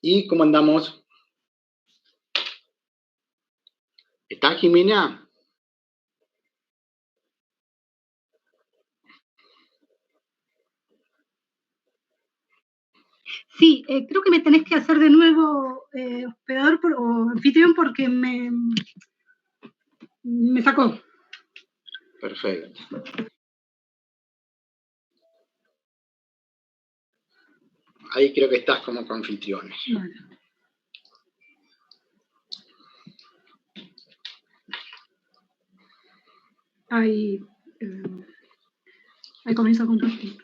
¿Y cómo andamos? ¿Está Jimena? Sí, creo que me tenés que hacer de nuevo hospedador o anfitrión porque me sacó. Perfecto. Ahí creo que estás como anfitriones. Bueno. Ahí comienzo a compartir.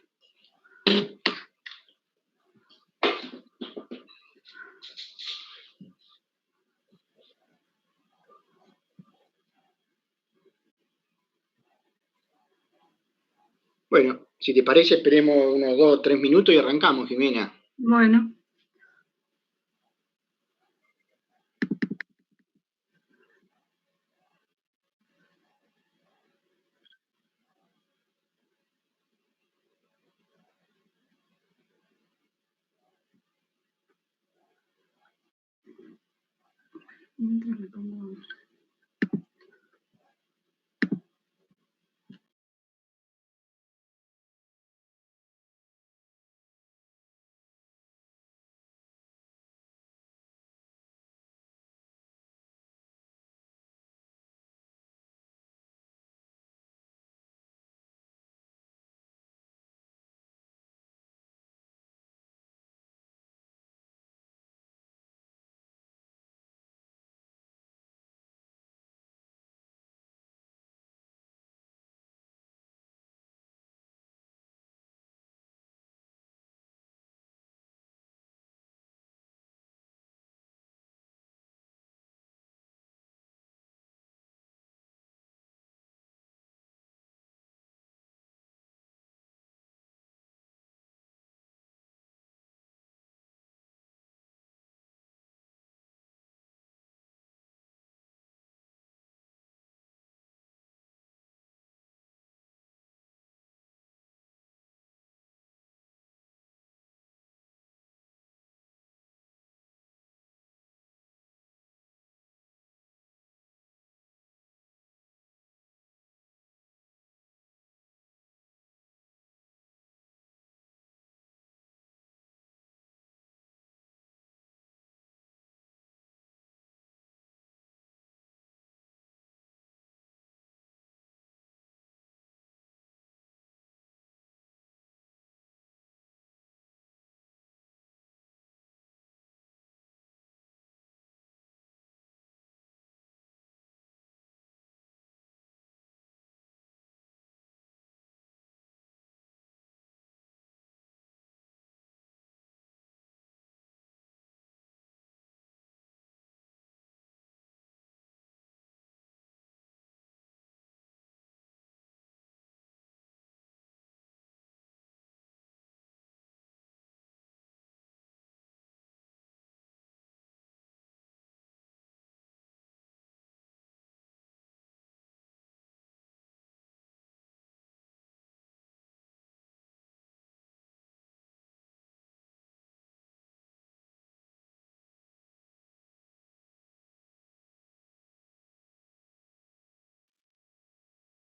Bueno, si te parece, esperemos unos 2 o 3 minutos y arrancamos, Jimena. Bueno. Mientras me pongo...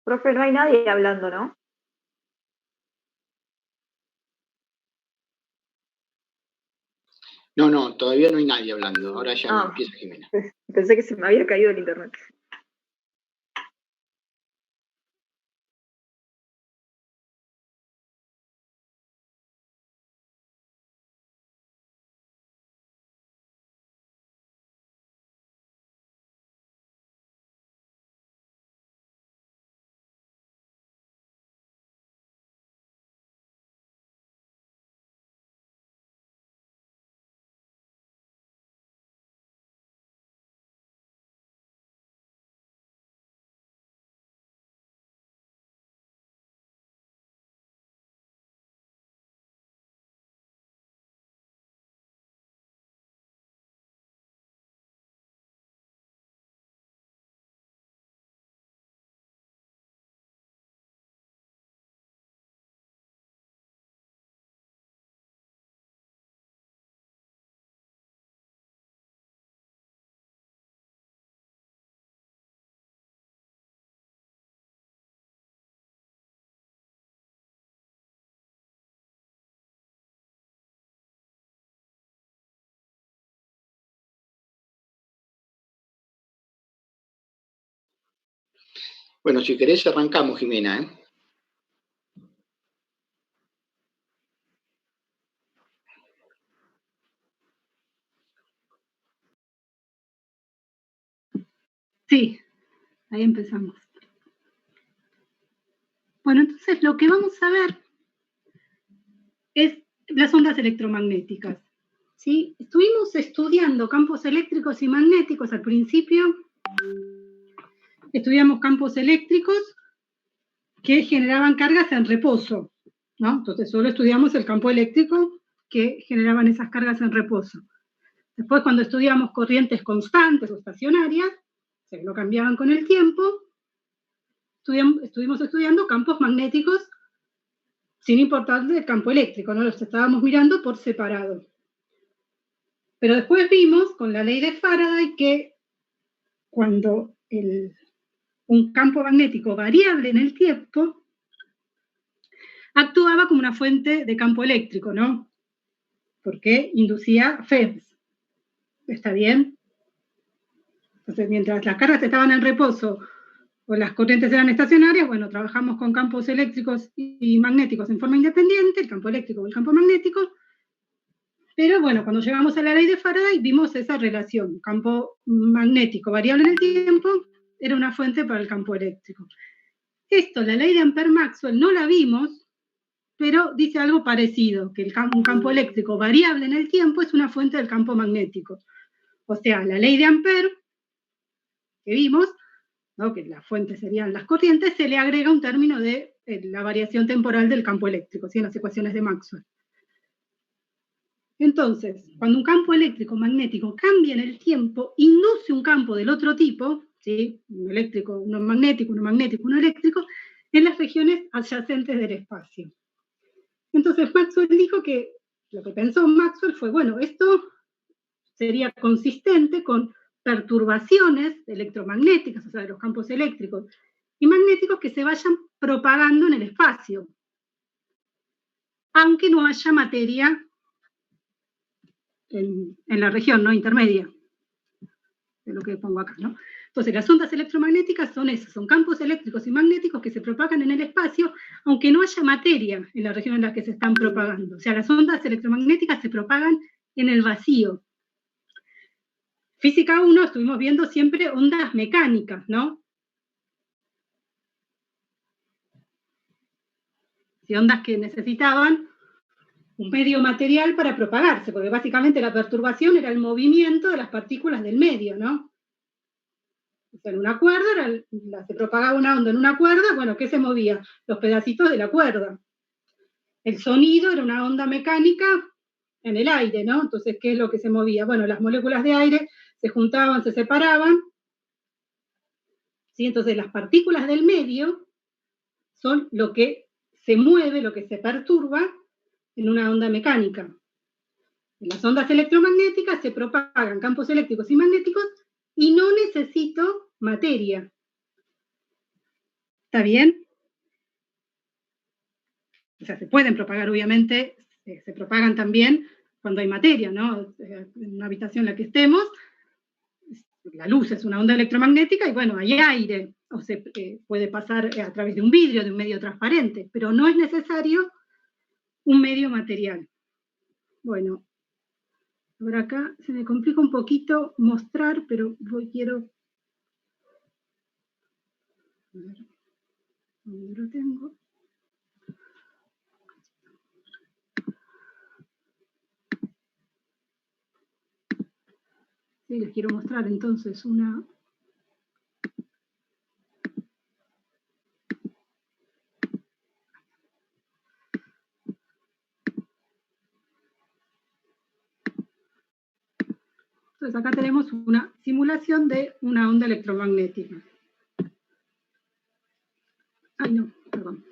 Profe, no hay nadie hablando, ¿no? No, todavía no hay nadie hablando. Ahora ya no empieza Jimena. Pensé que se me había caído el internet. Bueno, si querés arrancamos, Jimena, ¿eh? Sí, ahí empezamos. Bueno, entonces lo que vamos a ver es las ondas electromagnéticas. ¿Sí? Estuvimos estudiando campos eléctricos y magnéticos al principio. Estudiamos campos eléctricos que generaban cargas en reposo, ¿no? Entonces solo estudiamos el campo eléctrico que generaban esas cargas en reposo. Después, cuando estudiamos corrientes constantes o estacionarias, o sea, que no cambiaban con el tiempo, estuvimos estudiando campos magnéticos sin importar del campo eléctrico, ¿no? Los estábamos mirando por separado. Pero después vimos con la ley de Faraday que cuando un campo magnético variable en el tiempo actuaba como una fuente de campo eléctrico, ¿no? Porque inducía FEMS. ¿Está bien? Entonces, mientras las cargas estaban en reposo o las corrientes eran estacionarias, bueno, trabajamos con campos eléctricos y magnéticos en forma independiente, el campo eléctrico o el campo magnético, pero bueno, cuando llegamos a la ley de Faraday vimos esa relación, campo magnético variable en el tiempo era una fuente para el campo eléctrico. Esto, la ley de Ampère-Maxwell, no la vimos, pero dice algo parecido, que un campo eléctrico variable en el tiempo es una fuente del campo magnético. O sea, la ley de Ampère, que vimos, ¿no? Que las fuentes serían las corrientes, se le agrega un término de la variación temporal del campo eléctrico, ¿sí? En las ecuaciones de Maxwell. Entonces, cuando un campo eléctrico magnético cambia en el tiempo, induce un campo del otro tipo, ¿sí? Uno eléctrico, uno magnético, uno eléctrico, en las regiones adyacentes del espacio. Entonces Maxwell dijo que lo que pensó Maxwell fue, bueno, esto sería consistente con perturbaciones electromagnéticas, o sea, de los campos eléctricos y magnéticos que se vayan propagando en el espacio, aunque no haya materia en la región, ¿no? Intermedia, de lo que pongo acá, ¿no? Entonces, las ondas electromagnéticas son esas, son campos eléctricos y magnéticos que se propagan en el espacio, aunque no haya materia en la región en la que se están propagando. O sea, las ondas electromagnéticas se propagan en el vacío. Física 1 estuvimos viendo siempre ondas mecánicas, ¿no? Y ondas que necesitaban un medio material para propagarse, porque básicamente la perturbación era el movimiento de las partículas del medio, ¿no? O sea, en una cuerda, se propagaba una onda en una cuerda, bueno, ¿qué se movía? Los pedacitos de la cuerda. El sonido era una onda mecánica en el aire, ¿no? Entonces, ¿qué es lo que se movía? Bueno, las moléculas de aire se juntaban, se separaban, ¿sí? Entonces, las partículas del medio son lo que se mueve, lo que se perturba en una onda mecánica. En las ondas electromagnéticas se propagan campos eléctricos y magnéticos y no necesito materia. ¿Está bien? O sea, se pueden propagar, obviamente, se propagan también cuando hay materia, ¿no? En una habitación en la que estemos, la luz es una onda electromagnética y bueno, hay aire, o se puede pasar a través de un vidrio, de un medio transparente, pero no es necesario un medio material. Bueno, por acá se me complica un poquito mostrar, pero quiero... A ver, ¿dónde lo tengo? Sí, les quiero mostrar entonces una... Entonces acá tenemos una simulación de una onda electromagnética. Ay, no, perdón.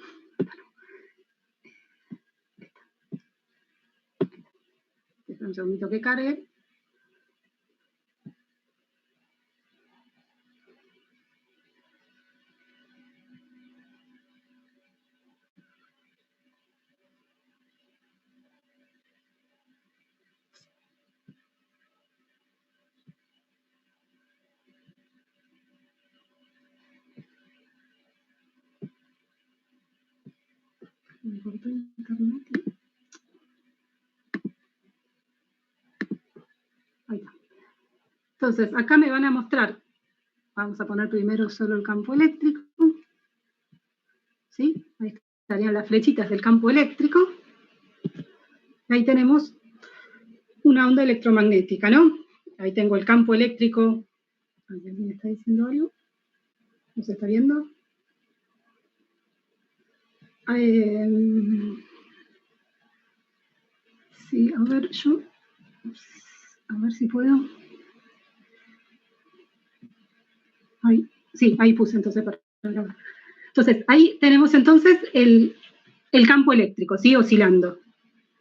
Un segundito que cargue. Me cortó internet. Ahí está. Entonces, acá me van a mostrar, vamos a poner primero solo el campo eléctrico, ¿sí? Ahí estarían las flechitas del campo eléctrico. Ahí tenemos una onda electromagnética, ¿no? Ahí tengo el campo eléctrico. ¿Alguien me está diciendo algo? ¿No se está viendo? Sí, a ver, a ver si puedo. Sí, ahí puse entonces para grabar. Entonces, ahí tenemos entonces el campo eléctrico, ¿sí? Oscilando,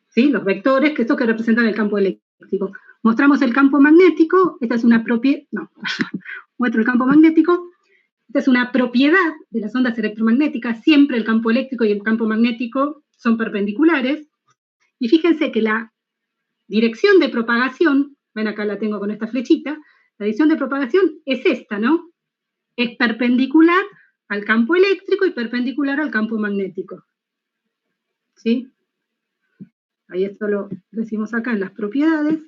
¿sí? Los vectores, que estos que representan el campo eléctrico. Mostramos el campo magnético, esta es una propiedad, no, muestro el campo magnético, esta es una propiedad de las ondas electromagnéticas, siempre el campo eléctrico y el campo magnético son perpendiculares, y fíjense que la dirección de propagación, ven acá la tengo con esta flechita, la dirección de propagación es esta, ¿no? Es perpendicular al campo eléctrico y perpendicular al campo magnético. ¿Sí? Ahí esto lo decimos acá en las propiedades.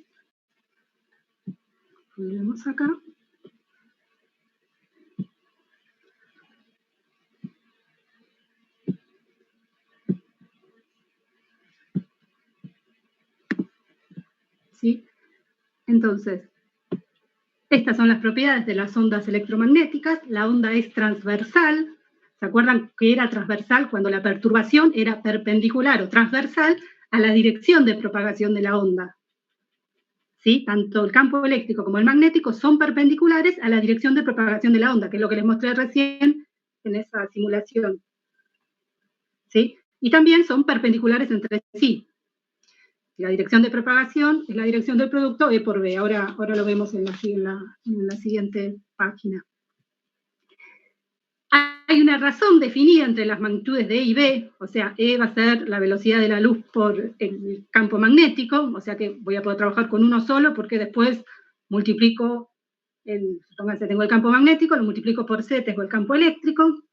Volvemos acá. ¿Sí? Entonces, estas son las propiedades de las ondas electromagnéticas. La onda es transversal. ¿Se acuerdan que era transversal cuando la perturbación era perpendicular o transversal a la dirección de propagación de la onda? ¿Sí? Tanto el campo eléctrico como el magnético son perpendiculares a la dirección de propagación de la onda, que es lo que les mostré recién en esa simulación. ¿Sí? Y también son perpendiculares entre sí. La dirección de propagación es la dirección del producto E por B. Ahora lo vemos en la siguiente página. Hay una razón definida entre las magnitudes de E y B, o sea, E va a ser la velocidad de la luz por el campo magnético, o sea que voy a poder trabajar con uno solo porque después multiplico, pónganse, tengo el campo magnético, lo multiplico por C, tengo el campo eléctrico.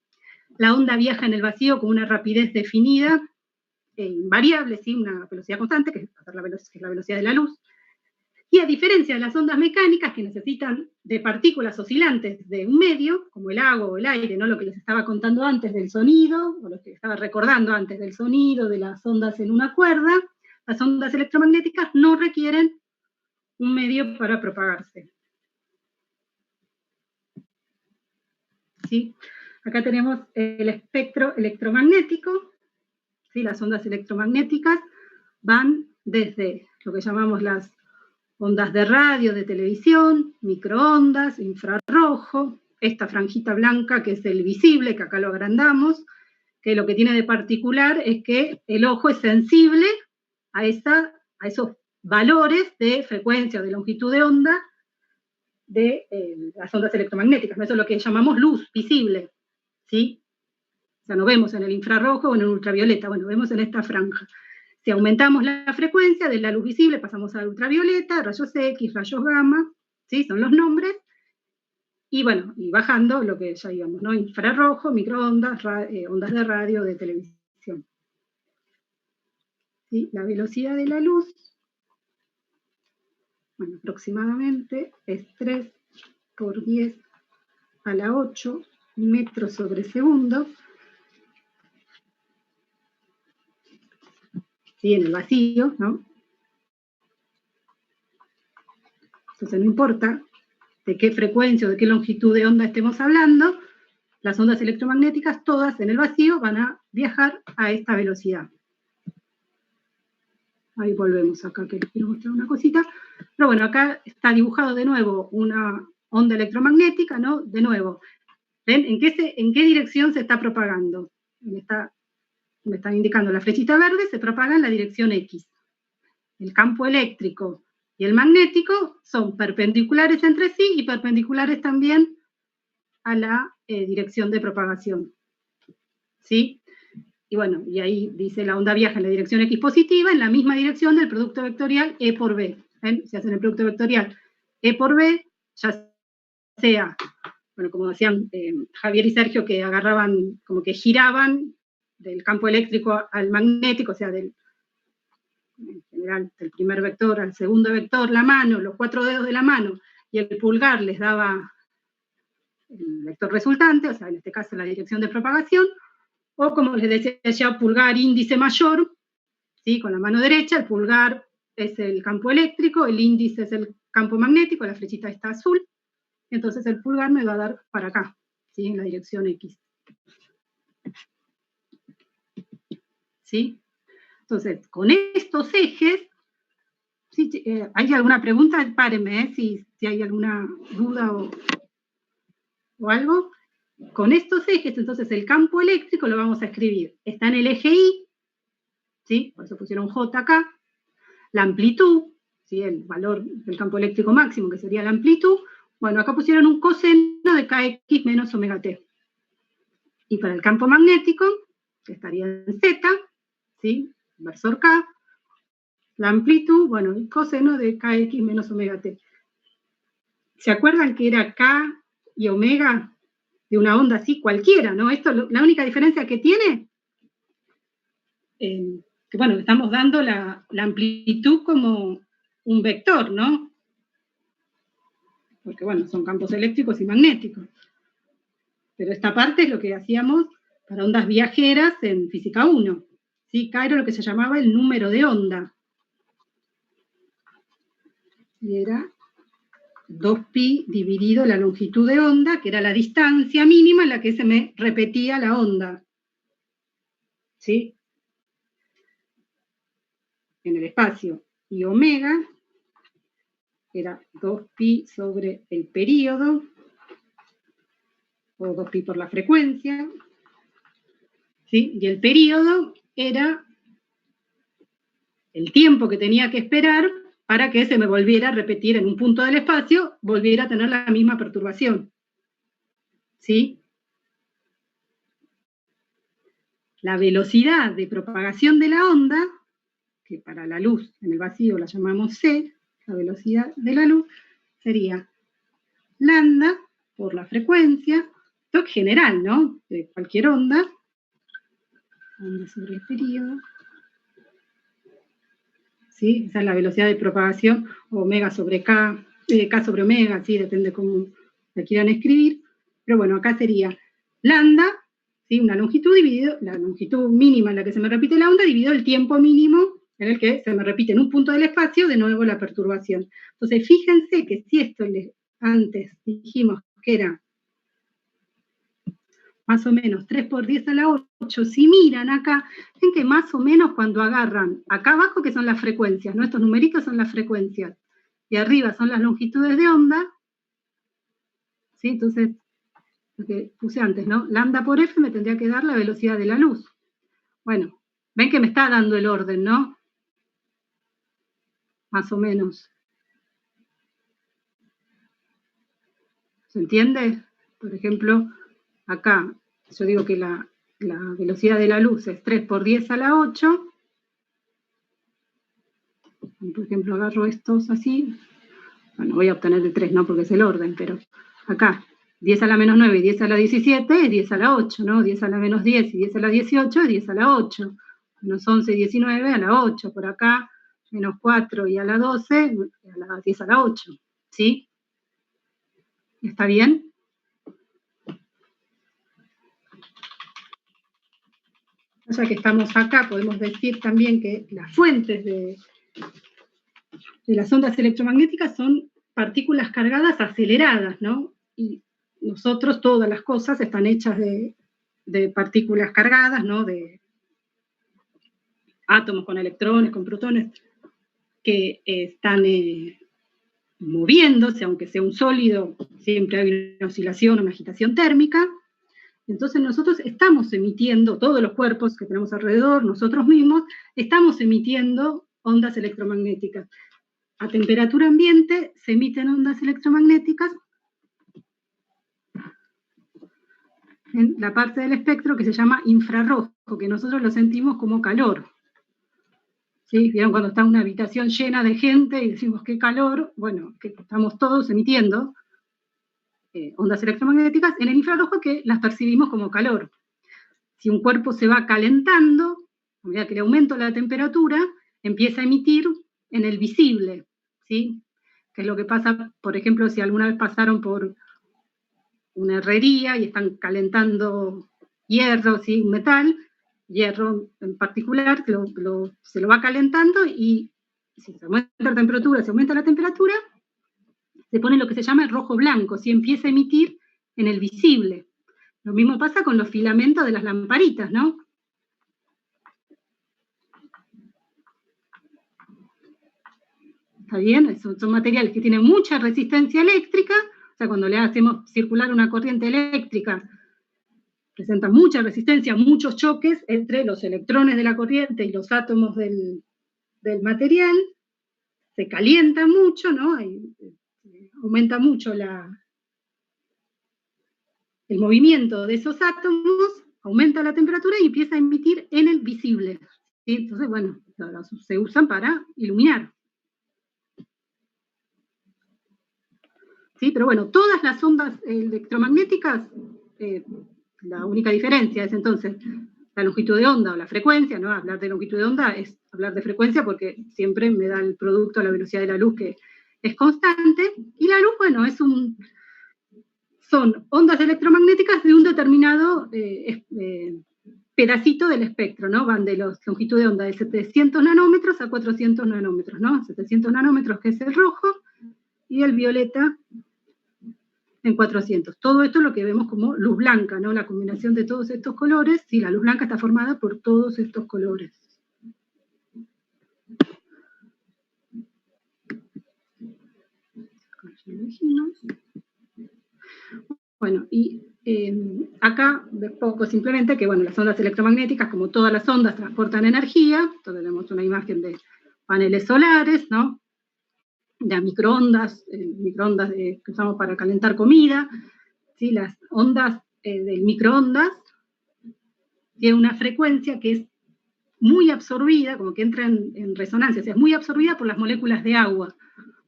La onda viaja en el vacío con una rapidez definida, invariable, ¿sí? Una velocidad constante, que es la velocidad de la luz. Y a diferencia de las ondas mecánicas que necesitan de partículas oscilantes de un medio, como el agua o el aire, ¿no? Lo que les estaba contando antes del sonido, o lo que estaba recordando antes del sonido, de las ondas en una cuerda, las ondas electromagnéticas no requieren un medio para propagarse. ¿Sí? Acá tenemos el espectro electromagnético. ¿Sí? Las ondas electromagnéticas van desde lo que llamamos las ondas de radio, de televisión, microondas, infrarrojo, esta franjita blanca que es el visible, que acá lo agrandamos, que lo que tiene de particular es que el ojo es sensible a esos valores de frecuencia o de longitud de onda de las ondas electromagnéticas. Eso es lo que llamamos luz visible, ¿sí? O sea, no vemos en el infrarrojo o en el ultravioleta, bueno, vemos en esta franja. Si aumentamos la frecuencia de la luz visible, pasamos a ultravioleta, rayos X, rayos gamma, ¿sí? Son los nombres. Y bueno, y bajando lo que ya íbamos, ¿no? Infrarrojo, microondas, ondas de radio, de televisión. ¿Sí? La velocidad de la luz, bueno, aproximadamente es 3 por 10 a la 8 metros sobre segundo. ¿Sí? En el vacío, ¿no? Entonces no importa de qué frecuencia o de qué longitud de onda estemos hablando, las ondas electromagnéticas todas en el vacío van a viajar a esta velocidad. Ahí volvemos acá, que les quiero mostrar una cosita. Pero bueno, acá está dibujado de nuevo una onda electromagnética, ¿no? De nuevo, ¿ven? ¿En qué dirección se está propagando? Me está indicando la flechita verde, se propaga en la dirección X. El campo eléctrico y el magnético son perpendiculares entre sí y perpendiculares también a la dirección de propagación. ¿Sí? Y bueno, y ahí dice la onda viaja en la dirección X positiva, en la misma dirección del producto vectorial E por B. ¿Ven? Si hacen el producto vectorial E por B, ya sea, bueno, como decían Javier y Sergio, que agarraban, como que giraban del campo eléctrico al magnético, o sea, en general, del primer vector al segundo vector, la mano, los 4 dedos de la mano, y el pulgar les daba el vector resultante, o sea, en este caso la dirección de propagación, o como les decía ya, pulgar índice mayor, ¿sí? Con la mano derecha, el pulgar es el campo eléctrico, el índice es el campo magnético, la flechita está azul, entonces el pulgar me va a dar para acá, ¿sí? En la dirección X. ¿Sí? Entonces, con estos ejes, ¿sí? ¿Hay alguna pregunta? Párenme, si hay alguna duda o algo. Con estos ejes, entonces el campo eléctrico lo vamos a escribir. Está en el eje Y, ¿sí? Por eso pusieron J acá. La amplitud, ¿sí? El valor del campo eléctrico máximo, que sería la amplitud. Bueno, acá pusieron un coseno de kx menos omega t. Y para el campo magnético, que estaría en Z, ¿sí? Inversor K, la amplitud, bueno, el coseno de kx menos omega t. ¿Se acuerdan que era K y omega de una onda así cualquiera, ¿no? Esto, la única diferencia que tiene, que bueno, estamos dando la amplitud como un vector, ¿no? Porque bueno, son campos eléctricos y magnéticos. Pero esta parte es lo que hacíamos para ondas viajeras en física 1. ¿Sí? K era lo que se llamaba el número de onda. Y era 2pi dividido la longitud de onda, que era la distancia mínima en la que se me repetía la onda. ¿Sí? En el espacio. Y omega era 2pi sobre el período, o 2pi por la frecuencia. ¿Sí? Y el período era el tiempo que tenía que esperar para que se me volviera a repetir en un punto del espacio, volviera a tener la misma perturbación. ¿Sí? La velocidad de propagación de la onda, que para la luz en el vacío la llamamos c, la velocidad de la luz, sería lambda por la frecuencia, esto es general, ¿no? De cualquier onda sobre el periodo. ¿Sí? Esa es la velocidad de propagación, omega sobre K, K sobre omega, ¿sí? Depende cómo la quieran escribir. Pero bueno, acá sería lambda, ¿sí? Una longitud dividido, la longitud mínima en la que se me repite la onda, dividido el tiempo mínimo en el que se me repite en un punto del espacio de nuevo la perturbación. Entonces, fíjense que si esto antes dijimos que era más o menos 3 por 10 a la 8, si miran acá, ven que más o menos cuando agarran acá abajo, que son las frecuencias, ¿no? Estos numeritos son las frecuencias, y arriba son las longitudes de onda, ¿sí? Entonces, lo que puse antes, ¿no? Lambda por F me tendría que dar la velocidad de la luz. Bueno, ven que me está dando el orden, ¿no? Más o menos. ¿Se entiende? Por ejemplo, acá, yo digo que la velocidad de la luz es 3 por 10 a la 8. Por ejemplo, agarro estos así. Bueno, voy a obtener el 3, no porque es el orden, pero acá, 10 a la menos 9 y 10 a la 17 es 10 a la 8, ¿no? 10 a la menos 10 y 10 a la 18 es 10 a la 8. Menos 11 y 19 a la 8. Por acá, menos 4 y a la 12, a la 10 a la 8. ¿Sí? ¿Está bien? Ya que estamos acá, podemos decir también que las fuentes de las ondas electromagnéticas son partículas cargadas aceleradas, ¿no? Y nosotros, todas las cosas están hechas de partículas cargadas, ¿no? De átomos con electrones, con protones, que están moviéndose, aunque sea un sólido, siempre hay una oscilación, una agitación térmica. Entonces nosotros estamos emitiendo, todos los cuerpos que tenemos alrededor, nosotros mismos, estamos emitiendo ondas electromagnéticas. A temperatura ambiente se emiten ondas electromagnéticas en la parte del espectro que se llama infrarrojo, que nosotros lo sentimos como calor. ¿Sí? ¿Vieron cuando está una habitación llena de gente y decimos qué calor? Bueno, que estamos todos emitiendo ondas electromagnéticas en el infrarrojo que las percibimos como calor. si un cuerpo se va calentando, a medida que le aumento la temperatura, empieza a emitir en el visible, ¿sí? Que es lo que pasa, por ejemplo, si alguna vez pasaron por una herrería y están calentando hierro, ¿sí? Un metal, hierro en particular, se lo va calentando y si se aumenta la temperatura, se pone lo que se llama el rojo blanco, ¿sí? Empieza a emitir en el visible. Lo mismo pasa con los filamentos de las lamparitas, ¿no? ¿Está bien? Son materiales que tienen mucha resistencia eléctrica, o sea, cuando le hacemos circular una corriente eléctrica, presentan mucha resistencia, muchos choques entre los electrones de la corriente y los átomos del material, se calienta mucho, ¿no? Aumenta mucho el movimiento de esos átomos, aumenta la temperatura y empieza a emitir en el visible, ¿sí? Entonces, bueno, se usan para iluminar. ¿Sí? Pero bueno, todas las ondas electromagnéticas, la única diferencia es entonces la longitud de onda o la frecuencia, ¿no? Hablar de longitud de onda es hablar de frecuencia porque siempre me da el producto a la velocidad de la luz que es constante, y la luz, bueno, son ondas electromagnéticas de un determinado pedacito del espectro, ¿no? Van de la longitud de onda de 700 nanómetros a 400 nanómetros, ¿no? 700 nanómetros, que es el rojo, y el violeta en 400. Todo esto es lo que vemos como luz blanca, ¿no? La combinación de todos estos colores, sí, la luz blanca está formada por todos estos colores. Bueno, y acá poco simplemente que, bueno, las ondas electromagnéticas, como todas las ondas, transportan energía. Entonces tenemos una imagen de paneles solares, ¿no? De microondas, que usamos para calentar comida, ¿sí? Las ondas del microondas tienen una frecuencia que es muy absorbida, como que entra en resonancia, o sea, es muy absorbida por las moléculas de agua.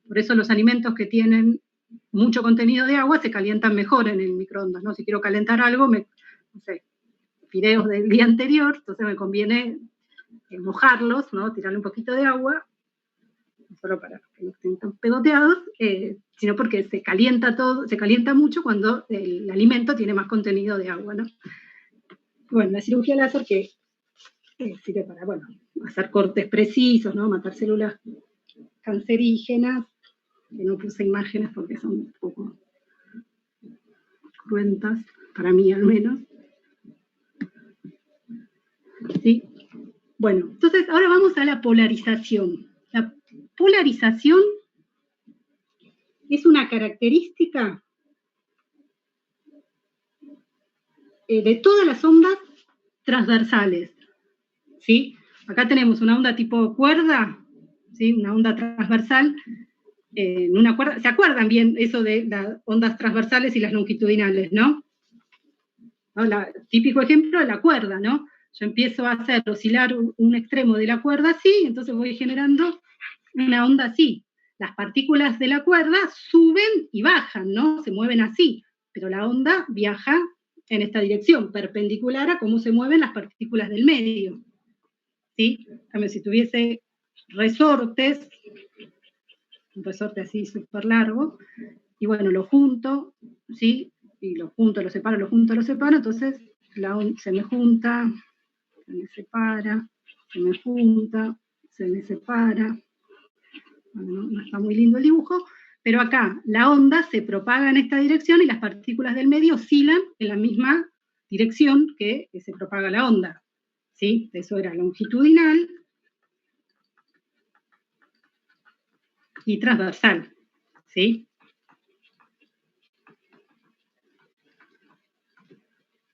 Por eso los alimentos que tienen mucho contenido de agua se calientan mejor en el microondas, ¿no? Si quiero calentar algo, no sé, fideos del día anterior, entonces me conviene mojarlos, ¿no? Tirarle un poquito de agua, no solo para que no estén tan pegoteados, sino porque se calienta mucho cuando el alimento tiene más contenido de agua, ¿no? Bueno, la cirugía láser que sirve para, bueno, hacer cortes precisos, ¿no? Matar células cancerígenas, que no puse imágenes porque son un poco cruentas, para mí al menos. ¿Sí? Bueno, entonces ahora vamos a la polarización. La polarización es una característica de todas las ondas transversales, ¿sí? Acá tenemos una onda tipo cuerda, ¿sí? Una onda transversal en una cuerda. ¿Se acuerdan bien eso de las ondas transversales y las longitudinales, no? Típico ejemplo de la cuerda, ¿no? Yo empiezo a hacer oscilar un extremo de la cuerda así, entonces voy generando una onda así. Las partículas de la cuerda suben y bajan, ¿no? Se mueven así, pero la onda viaja en esta dirección, perpendicular a cómo se mueven las partículas del medio, ¿sí? También si tuviese resortes, un resorte así súper largo, y bueno, lo junto, ¿sí? Y lo junto, lo separo, entonces se me junta, se me separa, se me junta, se me separa. Bueno, no está muy lindo el dibujo, pero acá la onda se propaga en esta dirección y las partículas del medio oscilan en la misma dirección que se propaga la onda, ¿sí? Eso era longitudinal y transversal, ¿sí?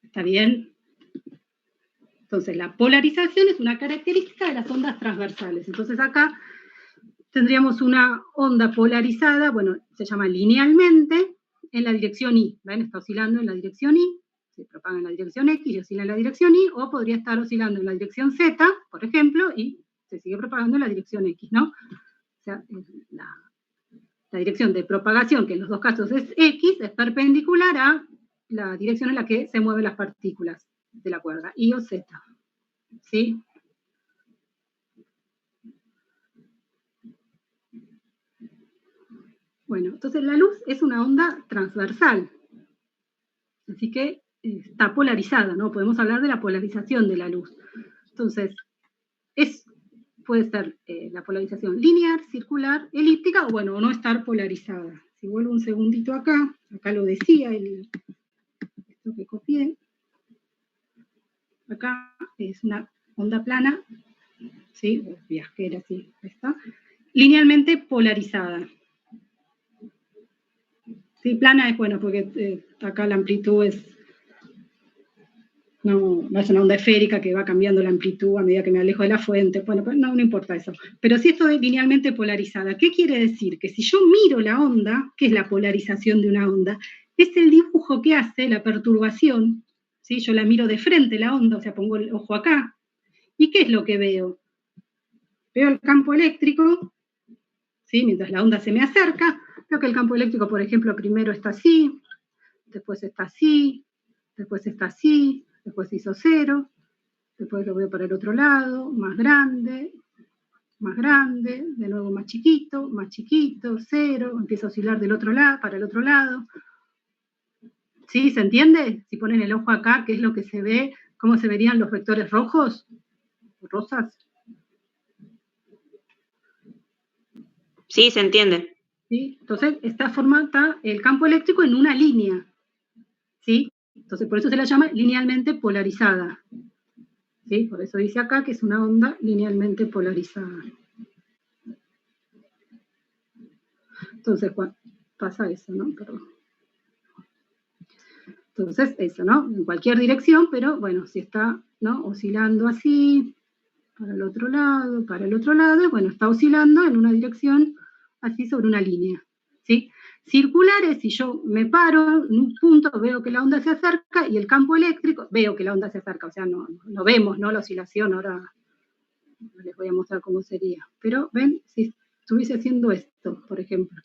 ¿Está bien? Entonces, la polarización es una característica de las ondas transversales. Entonces, acá tendríamos una onda polarizada, bueno, se llama linealmente, en la dirección Y. ¿Ven? Está oscilando en la dirección Y, se propaga en la dirección X y oscila en la dirección Y, o podría estar oscilando en la dirección Z, por ejemplo, y se sigue propagando en la dirección X, ¿no? O sea, la dirección de propagación, que en los dos casos es X, es perpendicular a la dirección en la que se mueven las partículas. de la cuerda, I o Z, ¿sí? Bueno, entonces la luz es una onda transversal, así que está polarizada, ¿no? Podemos hablar de la polarización de la luz. Entonces, puede ser la polarización lineal, circular, elíptica, o bueno, no estar polarizada. Si vuelvo un segundito acá lo decía, esto que copié. Acá es una onda plana, ¿sí? O viajera, sí, está. Linealmente polarizada. Sí, plana es bueno, porque acá la amplitud no es una onda esférica que va cambiando la amplitud a medida que me alejo de la fuente. Bueno, pues no importa eso. Pero si esto es linealmente polarizada, ¿qué quiere decir? Que si yo miro la onda, ¿qué es la polarización de una onda? Es el dibujo que hace la perturbación, ¿sí? Yo la miro de frente la onda, o sea, pongo el ojo acá. ¿Y qué es lo que veo? Veo el campo eléctrico, ¿sí? Mientras la onda se me acerca, veo que el campo eléctrico, por ejemplo, primero está así, después está así, después está así, después hizo 0, después lo veo para el otro lado, más grande, de nuevo más chiquito, 0, empieza a oscilar del otro lado, para el otro lado. ¿Sí? ¿Se entiende? Si ponen el ojo acá, ¿qué es lo que se ve? ¿Cómo se verían los vectores rojos? ¿Rosas? Sí, se entiende. ¿Sí? Entonces, está formada el campo eléctrico en una línea. ¿Sí? Entonces, por eso se la llama linealmente polarizada. ¿Sí? Por eso dice acá que es una onda linealmente polarizada. Entonces, pasa eso, ¿no? Perdón. Entonces, eso, ¿no? En cualquier dirección, pero bueno, si está, ¿no? Oscilando así, para el otro lado, bueno, está oscilando en una dirección así sobre una línea, ¿sí? Circulares, si yo me paro en un punto, veo que la onda se acerca, y el campo eléctrico, veo que la onda se acerca, o sea, no vemos, ¿no? La oscilación, ahora les voy a mostrar cómo sería. Pero, ¿ven? Si estuviese haciendo esto, por ejemplo,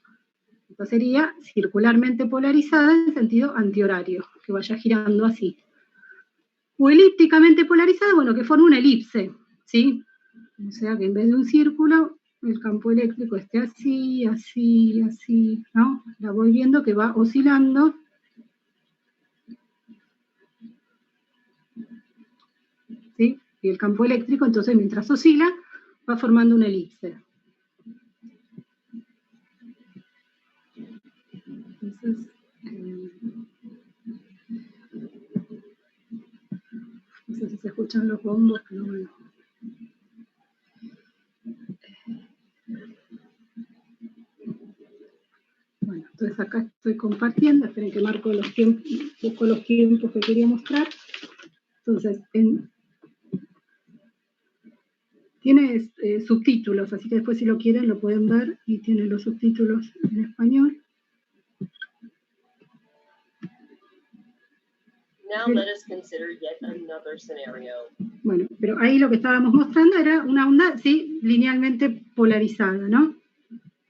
esto sería circularmente polarizada en sentido antihorario, que vaya girando así. O elípticamente polarizada, bueno, que forma una elipse, ¿sí? O sea, que en vez de un círculo, el campo eléctrico esté así, así, así, ¿no? La voy viendo que va oscilando. ¿Sí? Y el campo eléctrico, entonces, mientras oscila, va formando una elipse. Entonces, no sé si se escuchan los bombos, pero bueno. Bueno, entonces acá estoy compartiendo, esperen que marco los tiempos, busco los tiempos que quería mostrar. Entonces, tiene subtítulos, así que después si lo quieren lo pueden ver, y tiene los subtítulos en español. Now let us consider yet another scenario. Bueno, pero ahí lo que estábamos mostrando era una onda, sí, linealmente polarizada, ¿no?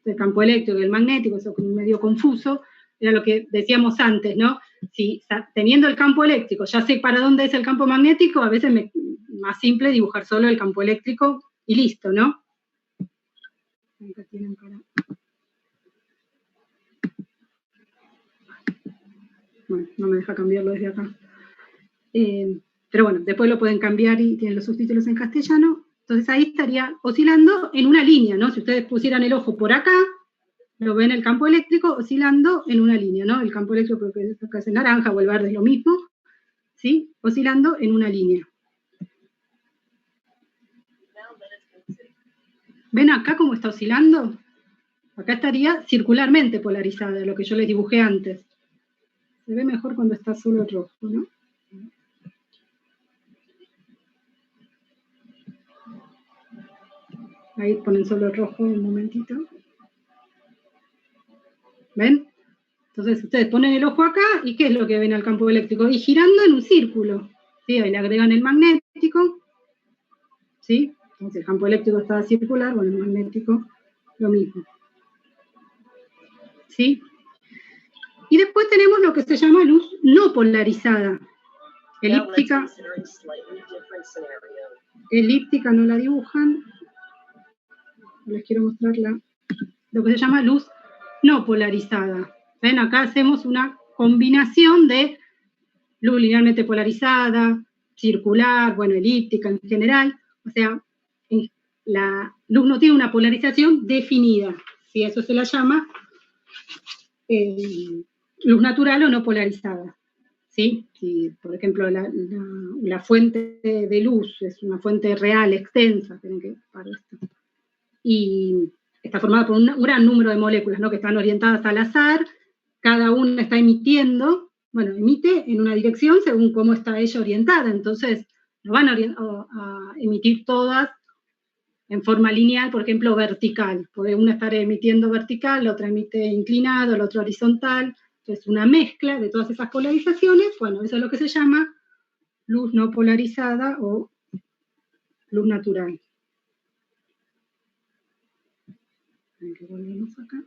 El campo eléctrico y el magnético, eso medio confuso, era lo que decíamos antes, ¿no? Si teniendo el campo eléctrico ya sé para dónde es el campo magnético, a veces es más simple dibujar solo el campo eléctrico y listo, ¿no? Acá tienen para... Bueno, no me deja cambiarlo desde acá. Pero bueno, después lo pueden cambiar y tienen los subtítulos en castellano. Entonces ahí estaría oscilando en una línea, ¿no? Si ustedes pusieran el ojo por acá, lo ven el campo eléctrico oscilando en una línea, ¿no? El campo eléctrico que acá es el naranja o el verde es lo mismo, ¿sí? Oscilando en una línea. ¿Ven acá cómo está oscilando? Acá estaría circularmente polarizada, lo que yo les dibujé antes. Se ve mejor cuando está solo el rojo, ¿no? Ahí ponen solo el rojo un momentito. ¿Ven? Entonces ustedes ponen el ojo acá, ¿y qué es lo que ven al campo eléctrico? Y girando en un círculo. ¿Sí? Ahí le agregan el magnético. ¿Sí? Entonces el campo eléctrico está circular, bueno, el magnético lo mismo. ¿Sí? Y después tenemos lo que se llama luz no polarizada. Now let's Elíptica, consider a slightly different scenario. elíptica no la dibujan. Les quiero mostrar lo que se llama luz no polarizada. ¿Ven? Acá hacemos una combinación de luz linealmente polarizada, circular, bueno, elíptica en general. O sea, la luz no tiene una polarización definida. ¿Sí? Eso se la llama luz natural o no polarizada. ¿Sí? Si, por ejemplo, la fuente de luz es una fuente real, extensa, tienen que para esto, y está formada por un gran número de moléculas, ¿no? Que están orientadas al azar, cada una está emitiendo, bueno, emite en una dirección según cómo está ella orientada, entonces no van a emitir todas en forma lineal, por ejemplo, vertical. Puede una estar emitiendo vertical, la otra emite inclinado, la otra horizontal. Entonces, una mezcla de todas esas polarizaciones, bueno, eso es lo que se llama luz no polarizada o luz natural. Aquí volvemos acá.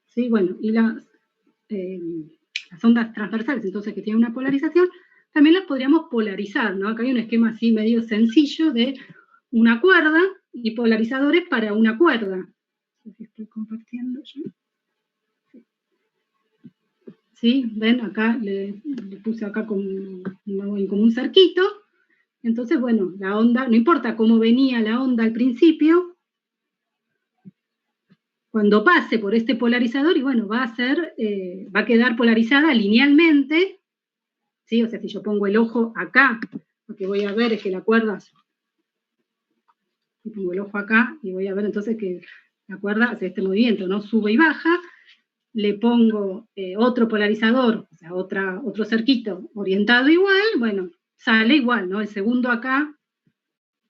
Sí, bueno, y las ondas transversales, entonces, que tienen una polarización, también las podríamos polarizar, ¿no? Acá hay un esquema así medio sencillo de una cuerda y polarizadores para una cuerda. No sé si estoy compartiendo yo. ¿Sí? ¿Ven? Acá le puse acá como un cerquito. Entonces, bueno, la onda, no importa cómo venía la onda al principio, cuando pase por este polarizador, y bueno, va a quedar polarizada linealmente, ¿sí? O sea, si yo pongo el ojo acá, lo que voy a ver es que la cuerda, y pongo el ojo acá, y voy a ver entonces que la cuerda hace este movimiento, ¿no? Sube y baja, le pongo otro polarizador, o sea, otro cerquito orientado igual, bueno, sale igual, ¿no? El segundo acá,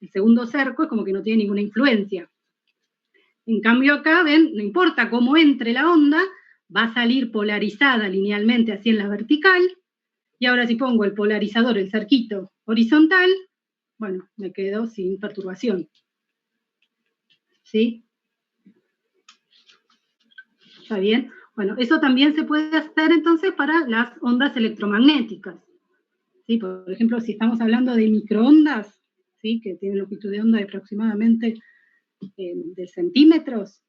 el segundo cerco es como que no tiene ninguna influencia. En cambio acá, ven, no importa cómo entre la onda, va a salir polarizada linealmente así en la vertical, y ahora si pongo el polarizador, el cerquito horizontal, bueno, me quedo sin perturbación. ¿Sí? ¿Está bien? Bueno, eso también se puede hacer entonces para las ondas electromagnéticas. ¿Sí? Por ejemplo, si estamos hablando de microondas, ¿sí? Que tienen longitud de onda de aproximadamente de centímetros,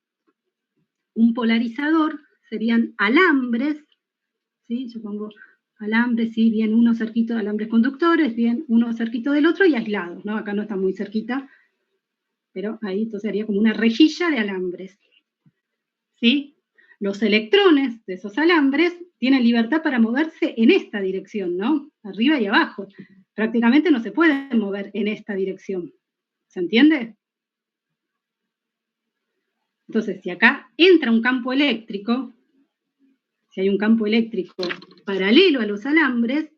un polarizador serían alambres, ¿sí? Yo pongo alambres, ¿sí? Bien uno cerquito de alambres conductores, bien uno cerquito del otro y aislados, ¿no? Acá no está muy cerquita, pero ahí entonces sería como una rejilla de alambres, ¿sí? Los electrones de esos alambres tienen libertad para moverse en esta dirección, ¿no? Arriba y abajo. Prácticamente no se pueden mover en esta dirección. ¿Se entiende? Entonces, si acá entra un campo eléctrico, si hay un campo eléctrico paralelo a los alambres,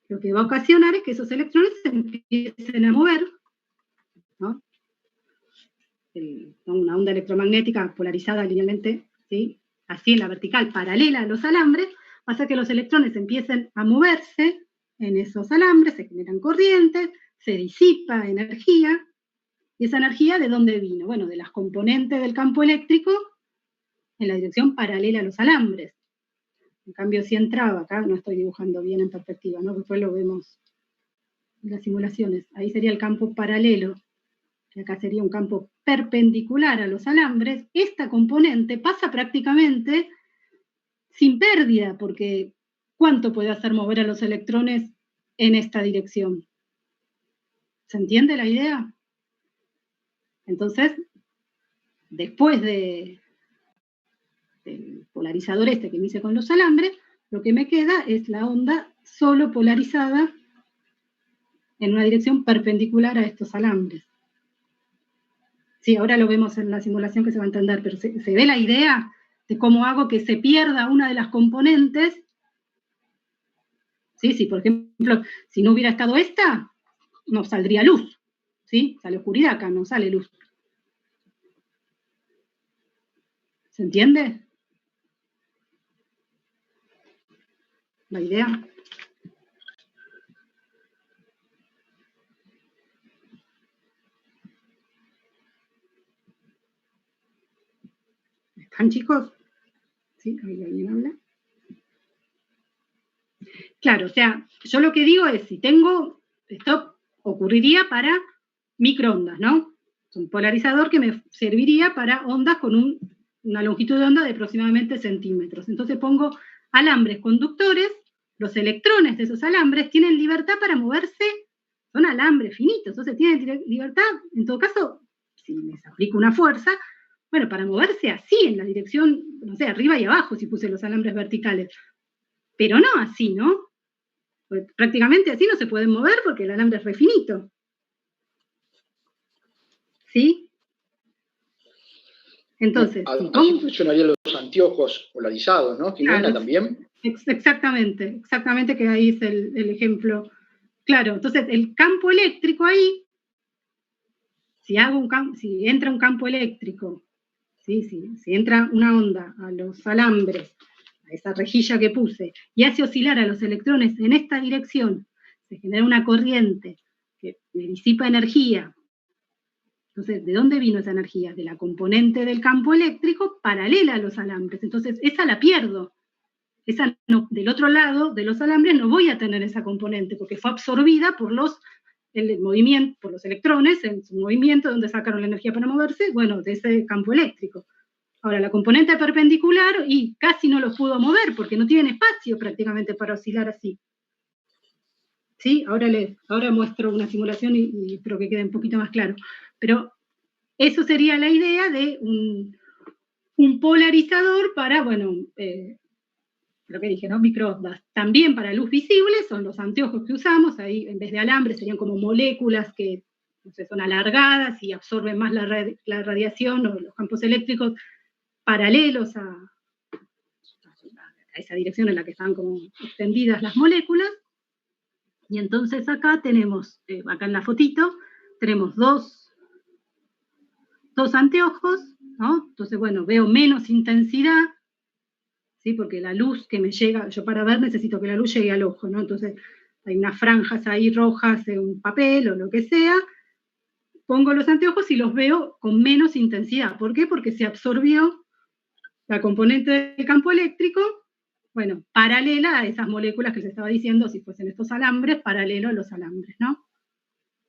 lo que va a ocasionar es que esos electrones se empiecen a mover, ¿no? Una onda electromagnética polarizada linealmente, ¿sí? Así en la vertical, paralela a los alambres, va a hacer que los electrones empiecen a moverse en esos alambres, se generan corrientes, se disipa energía, y esa energía ¿de dónde vino? Bueno, de las componentes del campo eléctrico en la dirección paralela a los alambres. En cambio, si entraba, acá no estoy dibujando bien en perspectiva, ¿no? Después lo vemos en las simulaciones, ahí sería el campo paralelo, que acá sería un campo perpendicular a los alambres, esta componente pasa prácticamente sin pérdida, porque ¿cuánto puede hacer mover a los electrones en esta dirección? ¿Se entiende la idea? Entonces, después del polarizador este que me hice con los alambres, lo que me queda es la onda solo polarizada en una dirección perpendicular a estos alambres. Sí, ahora lo vemos en la simulación que se va a entender, pero ¿se ve la idea de cómo hago que se pierda una de las componentes? ¿Sí? Si, por ejemplo, si no hubiera estado esta, no saldría luz, ¿sí? Sale oscuridad acá, no sale luz. ¿Se entiende la idea? ¿Están, chicos? ¿Sí? ¿Alguien habla? Claro, o sea, yo lo que digo es, si tengo, esto ocurriría para microondas, ¿no? Es un polarizador que me serviría para ondas con una longitud de onda de aproximadamente centímetros. Entonces pongo alambres conductores, los electrones de esos alambres tienen libertad para moverse, son alambres finitos, entonces tienen libertad, en todo caso, si les aplico una fuerza, bueno, para moverse así, en la dirección, no sé, arriba y abajo, si puse los alambres verticales, pero no así, ¿no? Pues prácticamente así no se pueden mover porque el alambre es re finito. ¿Sí? Entonces, así funcionarían los anteojos polarizados, ¿no? Jimena, claro, también. Exactamente, que ahí es el ejemplo. Claro, entonces el campo eléctrico ahí, si entra un campo eléctrico, ¿sí? Si entra una onda a los alambres, a esa rejilla que puse, y hace oscilar a los electrones en esta dirección, se genera una corriente que me disipa energía. Entonces, ¿de dónde vino esa energía? De la componente del campo eléctrico paralela a los alambres. Entonces, esa la pierdo. Esa no, del otro lado de los alambres no voy a tener esa componente porque fue absorbida por el movimiento, por los electrones en su movimiento, donde sacaron la energía para moverse, bueno, de ese campo eléctrico. Ahora, la componente perpendicular, y casi no los pudo mover porque no tienen espacio prácticamente para oscilar así. ¿Sí? Ahora muestro una simulación y espero que quede un poquito más claro. Pero eso sería la idea de un polarizador para, bueno, lo que dije, ¿no? Microondas. También para luz visible son los anteojos que usamos, ahí en vez de alambres serían como moléculas que no sé, son alargadas y absorben más la radiación o los campos eléctricos paralelos a esa dirección en la que están como extendidas las moléculas. Y entonces acá tenemos, acá en la fotito, tenemos dos anteojos, ¿no? Entonces, bueno, veo menos intensidad, ¿sí? Porque la luz que me llega, yo para ver necesito que la luz llegue al ojo, ¿no? Entonces, hay unas franjas ahí rojas en un papel o lo que sea, pongo los anteojos y los veo con menos intensidad. ¿Por qué? Porque se absorbió la componente del campo eléctrico, bueno, paralela a esas moléculas que les estaba diciendo, si fuesen estos alambres, paralelo a los alambres, ¿no?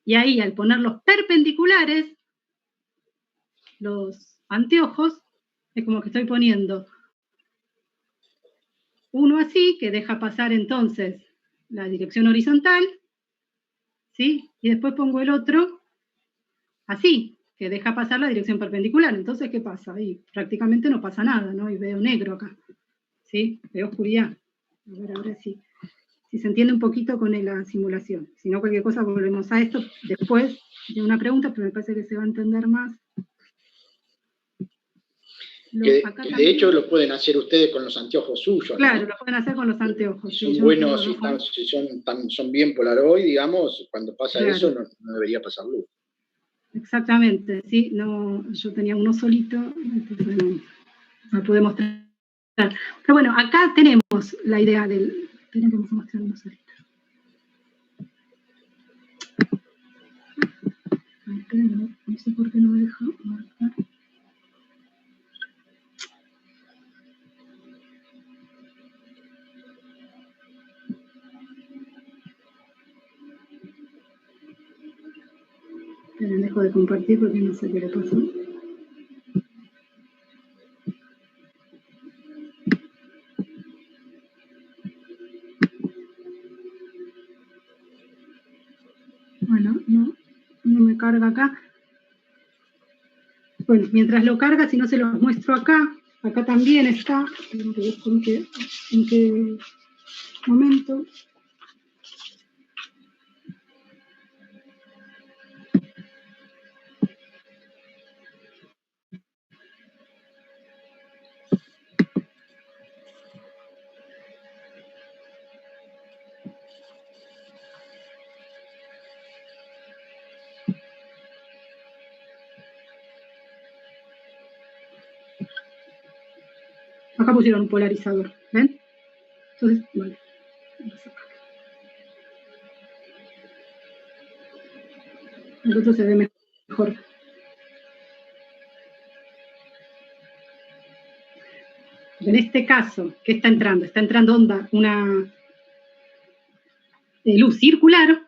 Y ahí, al ponerlos perpendiculares, los anteojos, es como que estoy poniendo uno así, que deja pasar entonces la dirección horizontal, ¿sí? Y después pongo el otro así, que deja pasar la dirección perpendicular. Entonces, ¿qué pasa? Ahí prácticamente no pasa nada, ¿no? Y veo negro acá, ¿sí? Veo oscuridad. A ver, ahora sí. Si se entiende un poquito con la simulación. Si no, cualquier cosa volvemos a esto después de una pregunta, pero me parece que se va a entender más. Que de hecho lo pueden hacer ustedes con los anteojos suyos, claro, ¿no? Lo pueden hacer con los anteojos. Son buenos y son bien Polaroid, digamos, cuando pasa claro. Eso no debería pasar luz. Exactamente, sí, no, yo tenía uno solito, entonces no pude mostrar. Pero bueno, acá tenemos la idea del... Esperen que vamos a mostrar uno solito. Esperen, no sé por qué no me deja marcar. Esperen, dejo de compartir porque no sé qué le pasó. Bueno, no me carga acá. Bueno, mientras lo carga, si no se los muestro acá también está, en qué momento. Acá pusieron un polarizador, ¿ven? Entonces, bueno, el otro se ve mejor. En este caso, ¿qué está entrando? Está entrando onda, una luz circular,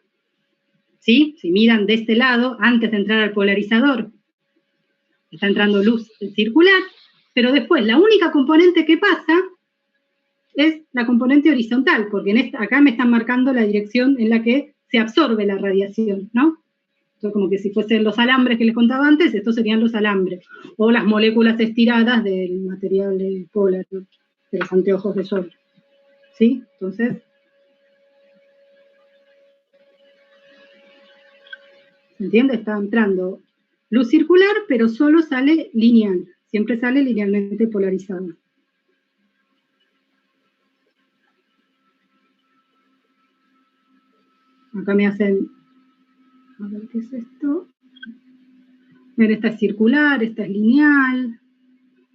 ¿sí? Si miran de este lado, antes de entrar al polarizador, está entrando luz circular, pero después la única componente que pasa es la componente horizontal, porque acá me están marcando la dirección en la que se absorbe la radiación, ¿no? Entonces, como que si fuesen los alambres que les contaba antes, estos serían los alambres, o las moléculas estiradas del material polar, ¿no? De los anteojos de sol, ¿sí? Entonces, ¿se entiende? Está entrando luz circular, pero solo sale lineal, siempre sale linealmente polarizada. Acá me hacen, a ver qué es esto. Miren, esta es circular, esta es lineal,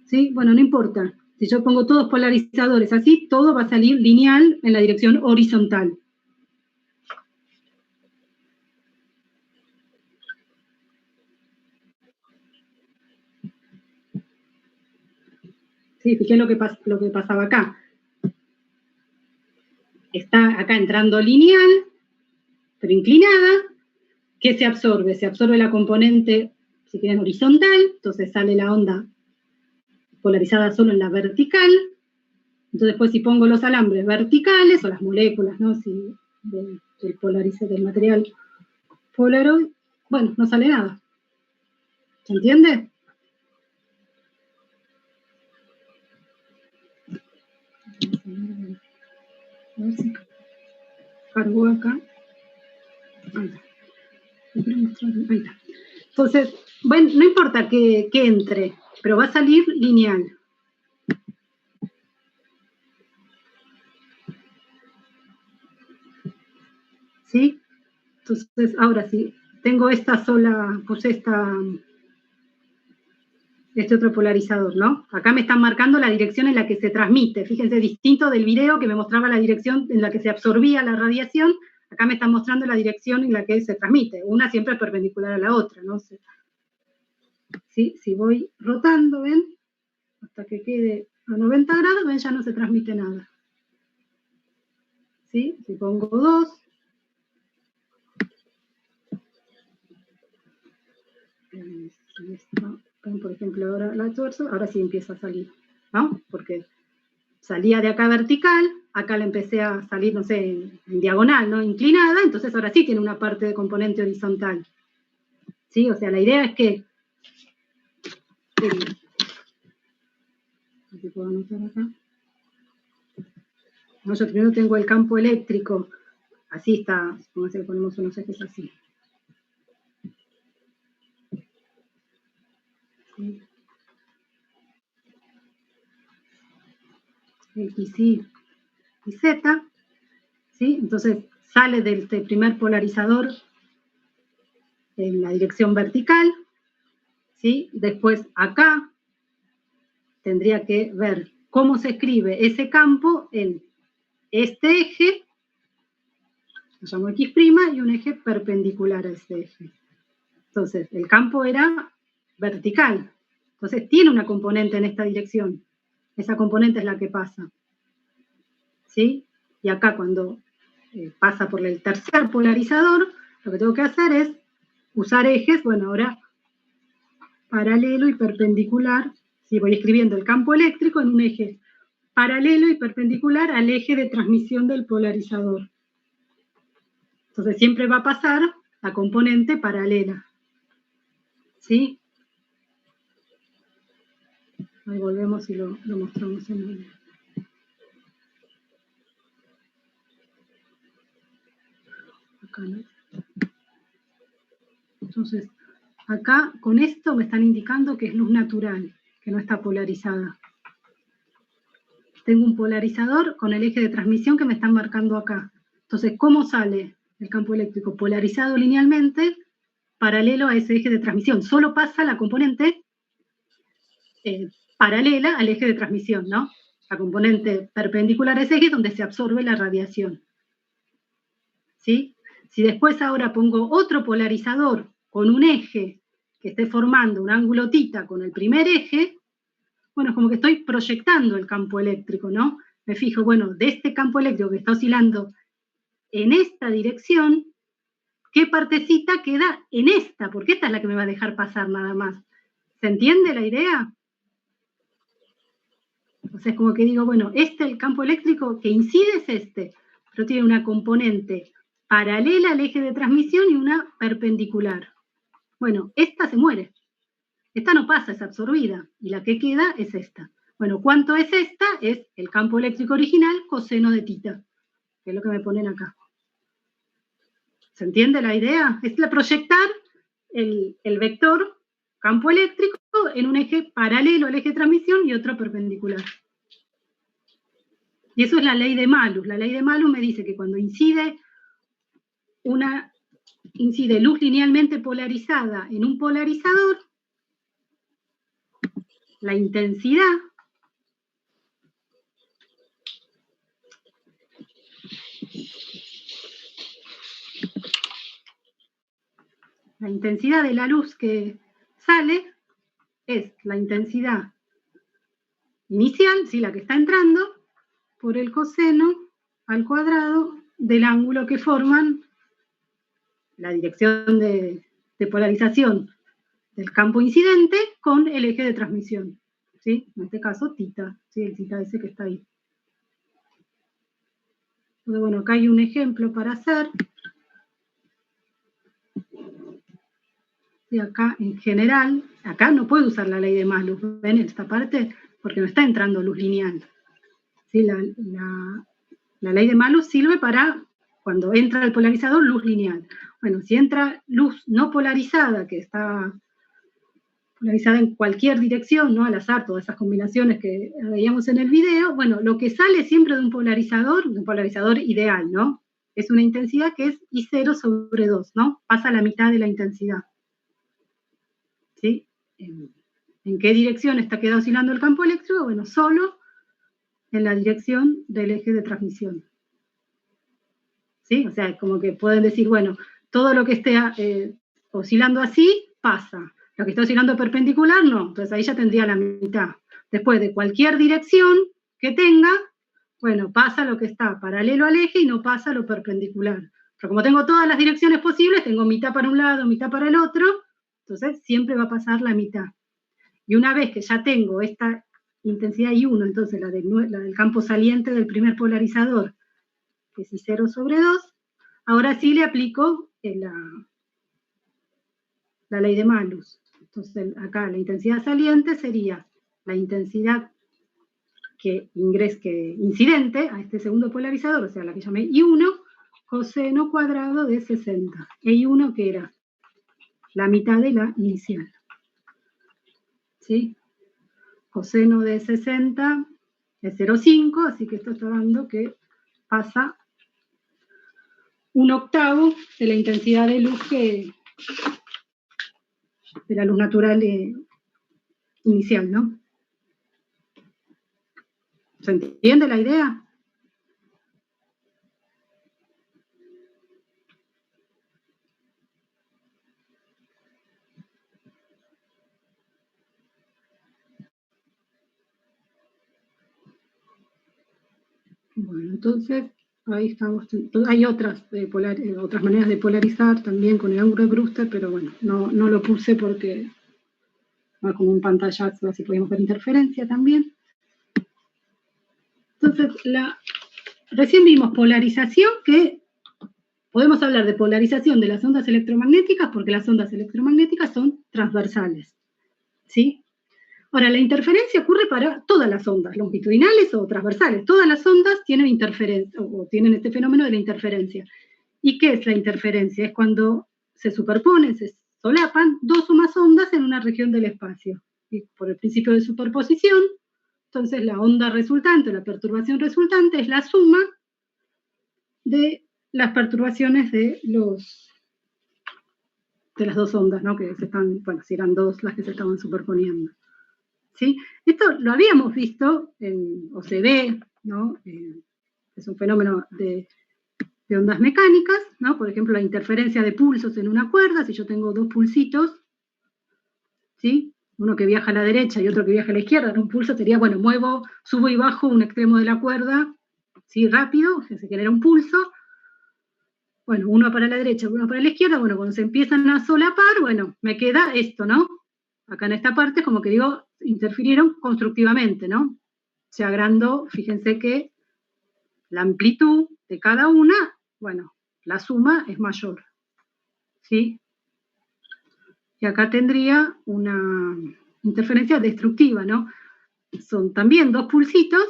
¿sí? Bueno, no importa. Si yo pongo todos polarizadores así, todo va a salir lineal en la dirección horizontal. Sí, fíjense lo que pasaba acá. Está acá entrando lineal, pero inclinada. ¿Qué se absorbe? Se absorbe la componente, si quieren, horizontal, entonces sale la onda polarizada solo en la vertical. Entonces, después si pongo los alambres verticales, o las moléculas, ¿no? Si, del material Polaroid, bueno, no sale nada. ¿Se entiende? A ver si cargo acá. Ahí está. Ahí está. Entonces, bueno, no importa que entre, pero va a salir lineal. ¿Sí? Entonces, ahora sí, tengo esta sola, pues este otro polarizador, ¿no? Acá me están marcando la dirección en la que se transmite. Fíjense, distinto del video que me mostraba la dirección en la que se absorbía la radiación, acá me están mostrando la dirección en la que se transmite. Una siempre es perpendicular a la otra, ¿no? ¿Sí? Si voy rotando, ¿ven? Hasta que quede a 90 grados, ¿ven? Ya no se transmite nada. ¿Sí? Si pongo 2, si esto, por ejemplo, ahora la tuerzo, ahora sí empieza a salir, ¿no? Porque salía de acá vertical, acá le empecé a salir, no sé, en diagonal, ¿no? Inclinada, entonces ahora sí tiene una parte de componente horizontal. ¿Sí? O sea, la idea es que... ¿qué puedo anotar acá? No, yo primero tengo el campo eléctrico, así está, supongamos que ponemos unos ejes así. ¿Sí? X, Y y Z, ¿sí? Entonces sale del primer polarizador en la dirección vertical, ¿sí? Después acá tendría que ver cómo se escribe ese campo en este eje, lo llamo X', y un eje perpendicular a ese eje. Entonces, el campo era vertical, entonces tiene una componente en esta dirección, esa componente es la que pasa, ¿sí? Y acá cuando pasa por el tercer polarizador, lo que tengo que hacer es usar ejes, bueno, ahora paralelo y perpendicular, si voy escribiendo el campo eléctrico en un eje paralelo y perpendicular al eje de transmisión del polarizador. Entonces siempre va a pasar la componente paralela, ¿sí? Ahí volvemos y lo mostramos en el... Acá, ¿no? Entonces, acá con esto me están indicando que es luz natural, que no está polarizada. Tengo un polarizador con el eje de transmisión que me están marcando acá. Entonces, ¿cómo sale el campo eléctrico? Polarizado linealmente, paralelo a ese eje de transmisión. Solo pasa la componente paralela al eje de transmisión, ¿no? La componente perpendicular a ese eje donde se absorbe la radiación. ¿Sí? Si después ahora pongo otro polarizador con un eje que esté formando un ángulo θ con el primer eje, Bueno, es como que estoy proyectando el campo eléctrico, ¿no? Me fijo, bueno, de este campo eléctrico que está oscilando en esta dirección, ¿qué partecita queda en esta? Porque esta es la que me va a dejar pasar nada más. ¿Se entiende la idea? O sea, es como que digo, bueno, el campo eléctrico que incide es este, pero tiene una componente paralela al eje de transmisión y una perpendicular. Bueno, esta se muere. Esta no pasa, es absorbida, y la que queda es esta. Bueno, ¿cuánto es esta? Es el campo eléctrico original coseno de tita, que es lo que me ponen acá. ¿Se entiende la idea? Es proyectar el vector campo eléctrico en un eje paralelo al eje de transmisión y otro perpendicular. Y eso es la ley de Malus. La ley de Malus me dice que cuando incide luz linealmente polarizada en un polarizador, la intensidad de la luz que sale es la intensidad inicial, ¿sí? La que está entrando, por el coseno al cuadrado del ángulo que forman la dirección de polarización del campo incidente con el eje de transmisión, ¿sí? En este caso, tita, ¿sí? El tita ese que está ahí. Entonces, bueno, acá hay un ejemplo para hacer. Y acá, en general, acá no puedo usar la ley de Malus, ¿ven? Esta parte, porque no está entrando luz lineal. ¿Sí? La ley de Malus sirve para cuando entra el polarizador, luz lineal. Bueno, si entra luz no polarizada, que está polarizada en cualquier dirección, ¿no? Al azar, todas esas combinaciones que veíamos en el video, bueno, lo que sale siempre de un polarizador ideal, ¿no? Es una intensidad que es I0 sobre 2, ¿no? Pasa la mitad de la intensidad. ¿Sí? ¿En qué dirección queda oscilando el campo eléctrico? Bueno, solo en la dirección del eje de transmisión. ¿Sí? O sea, como que pueden decir, bueno, todo lo que esté oscilando así, pasa. Lo que está oscilando perpendicular, no. Entonces ahí ya tendría la mitad. Después de cualquier dirección que tenga, bueno, pasa lo que está paralelo al eje y no pasa lo perpendicular. Pero como tengo todas las direcciones posibles, tengo mitad para un lado, mitad para el otro, entonces siempre va a pasar la mitad. Y una vez que ya tengo esta intensidad I1, entonces la del campo saliente del primer polarizador, que es I0 sobre 2, ahora sí le aplico la ley de Malus. Entonces acá la intensidad saliente sería la intensidad que incidente a este segundo polarizador, o sea, la que llamé I1, coseno cuadrado de 60. E I1 que era la mitad de la inicial. ¿Sí? Coseno de 60 es 0,5, así que esto está dando que pasa 1/8 de la intensidad de luz de la luz natural inicial, ¿no? ¿Se entiende la idea? Bueno, entonces ahí estamos. Hay otras maneras de polarizar también con el ángulo de Brewster, pero bueno, no lo puse porque va como un pantallazo, así podemos ver interferencia también. Entonces, recién vimos polarización, que podemos hablar de polarización de las ondas electromagnéticas porque las ondas electromagnéticas son transversales, ¿sí? Ahora, la interferencia ocurre para todas las ondas, longitudinales o transversales. Todas las ondas tienen interferencia, o tienen este fenómeno de la interferencia. ¿Y qué es la interferencia? Es cuando se superponen, se solapan dos o más ondas en una región del espacio. Y por el principio de superposición, entonces la onda resultante, la perturbación resultante, es la suma de las perturbaciones de las dos ondas, ¿no? Que se están, bueno, si eran dos las que se estaban superponiendo. ¿Sí? Esto lo habíamos visto, o se ve, ¿no? Es un fenómeno de ondas mecánicas, ¿no? Por ejemplo, la interferencia de pulsos en una cuerda, si yo tengo dos pulsitos, ¿sí? uno que viaja a la derecha y otro que viaja a la izquierda, un pulso sería, bueno, subo y bajo un extremo de la cuerda, ¿sí? Rápido, se genera un pulso. Bueno, uno para la derecha, uno para la izquierda, bueno, cuando se empiezan a solapar, bueno, me queda esto, ¿no? Acá en esta parte, como que digo, interfirieron constructivamente, ¿no? Se agrandó, fíjense que la amplitud de cada una, bueno, la suma es mayor, ¿sí? Y acá tendría una interferencia destructiva, ¿no? Son también dos pulsitos,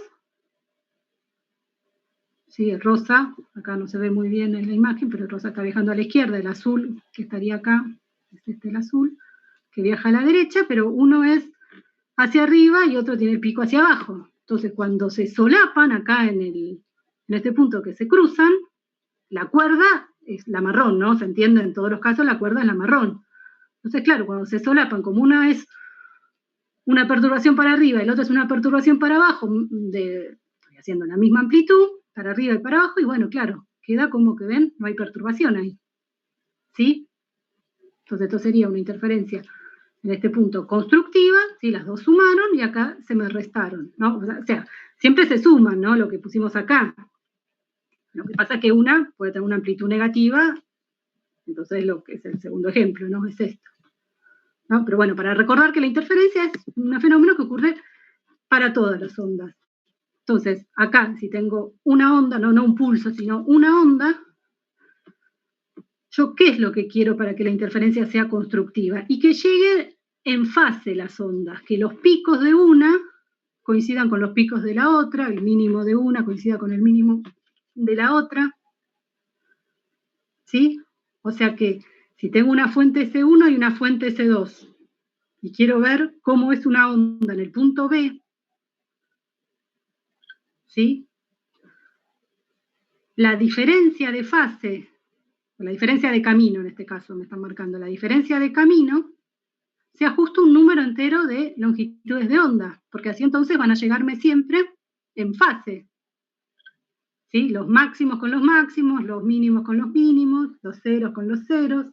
¿sí? El rosa, acá no se ve muy bien en la imagen, pero el rosa está viajando a la izquierda, el azul, que estaría acá, es este el azul, que viaja a la derecha, pero uno es hacia arriba y otro tiene el pico hacia abajo. Entonces, cuando se solapan acá en este punto que se cruzan, la cuerda es la marrón, ¿no? Se entiende, en todos los casos la cuerda es la marrón. Entonces, claro, cuando se solapan, como una es una perturbación para arriba y la otra es una perturbación para abajo, estoy haciendo la misma amplitud, para arriba y para abajo, y bueno, claro, queda como que ven, no hay perturbación ahí. ¿Sí? Entonces, esto sería una interferencia en este punto constructiva, ¿sí? Las dos sumaron y acá se me restaron, ¿no? O sea, siempre se suman, ¿no? Lo que pusimos acá. Lo que pasa es que una puede tener una amplitud negativa, entonces lo que es el segundo ejemplo, ¿no? Es esto, ¿no? Pero bueno, para recordar que la interferencia es un fenómeno que ocurre para todas las ondas. Entonces, acá, si tengo una onda, no un pulso, sino una onda, ¿yo qué es lo que quiero para que la interferencia sea constructiva? Y que llegue en fase las ondas, que los picos de una coincidan con los picos de la otra, el mínimo de una coincida con el mínimo de la otra, ¿sí? O sea que si tengo una fuente C1 y una fuente C2, y quiero ver cómo es una onda en el punto B, ¿sí? La diferencia de fase, o la diferencia de camino en este caso, me están marcando, la diferencia de camino, sea justo un número entero de longitudes de onda, porque así entonces van a llegarme siempre en fase, ¿sí? Los máximos con los máximos, los mínimos con los mínimos, los ceros con los ceros.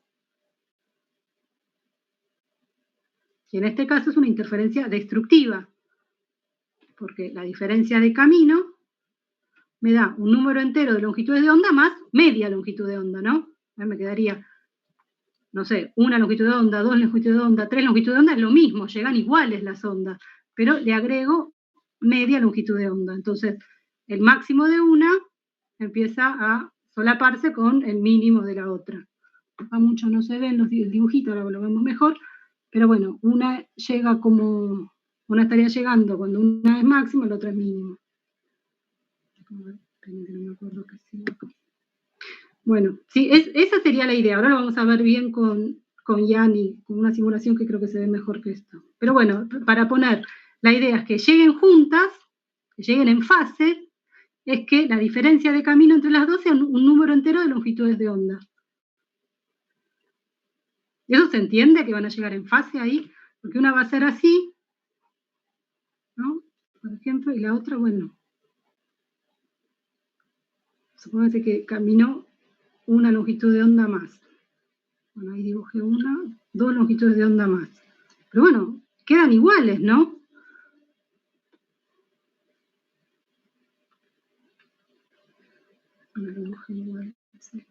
Y en este caso es una interferencia destructiva, porque la diferencia de camino me da un número entero de longitudes de onda más media longitud de onda, ¿no? Me quedaría, no sé, una longitud de onda, dos longitudes de onda, tres longitudes de onda, es lo mismo, llegan iguales las ondas, pero le agrego media longitud de onda. Entonces, el máximo de una empieza a solaparse con el mínimo de la otra. Acá mucho no se ven los dibujitos, ahora lo vemos mejor, pero bueno, una estaría llegando cuando una es máximo y la otra es mínimo. Bueno, sí, esa sería la idea. Ahora lo vamos a ver bien con Yani, con una simulación que creo que se ve mejor que esto. Pero bueno, para poner, la idea es que lleguen juntas, que lleguen en fase, es que la diferencia de camino entre las dos sea un número entero de longitudes de onda. ¿Eso se entiende, que van a llegar en fase ahí? Porque una va a ser así, ¿no? Por ejemplo, y la otra, bueno, supóngase que caminó una longitud de onda más. Bueno, ahí dibujé dos longitudes de onda más. Pero bueno, quedan iguales, ¿no? Bueno, dibujé igual, sí.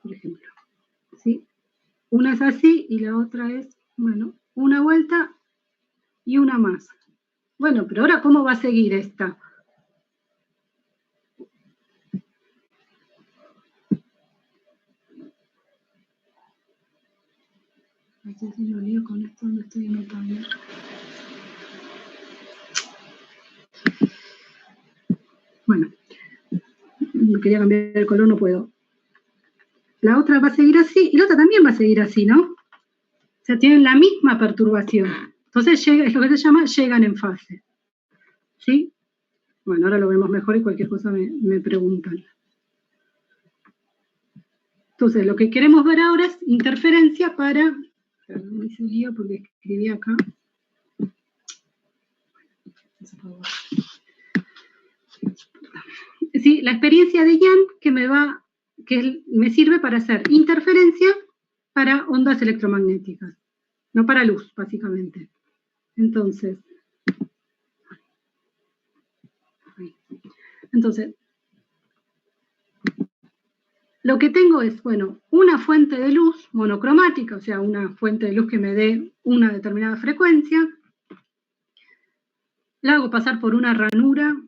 Por ejemplo, ¿sí? Una es así y la otra es, bueno, una vuelta y una más. Bueno, pero ahora, ¿cómo va a seguir esta? No sé si lo lío con esto donde estoy anotando. Bueno, no quería cambiar el color, no puedo. La otra va a seguir así y la otra también va a seguir así, ¿no? O sea, tienen la misma perturbación. Entonces es lo que se llama llegan en fase. ¿Sí? Bueno, ahora lo vemos mejor y cualquier cosa me preguntan. Entonces, lo que queremos ver ahora es interferencia para... No me hice lío porque escribí acá. Sí, la experiencia de Young que me sirve para hacer interferencia para ondas electromagnéticas, no para luz, básicamente. Entonces, lo que tengo es, bueno, una fuente de luz monocromática, o sea, una fuente de luz que me dé una determinada frecuencia. La hago pasar por una ranura.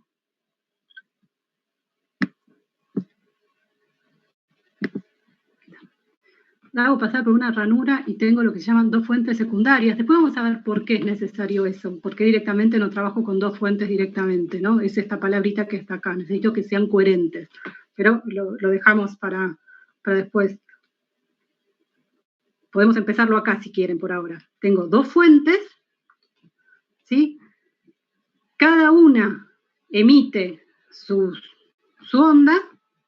La hago pasar por una ranura y tengo lo que se llaman dos fuentes secundarias. Después vamos a ver por qué es necesario eso, porque directamente no trabajo con dos fuentes directamente, ¿no? Es esta palabrita que está acá, necesito que sean coherentes, pero lo dejamos para después. Podemos empezarlo acá si quieren por ahora. Tengo dos fuentes, ¿sí? Cada una emite su onda,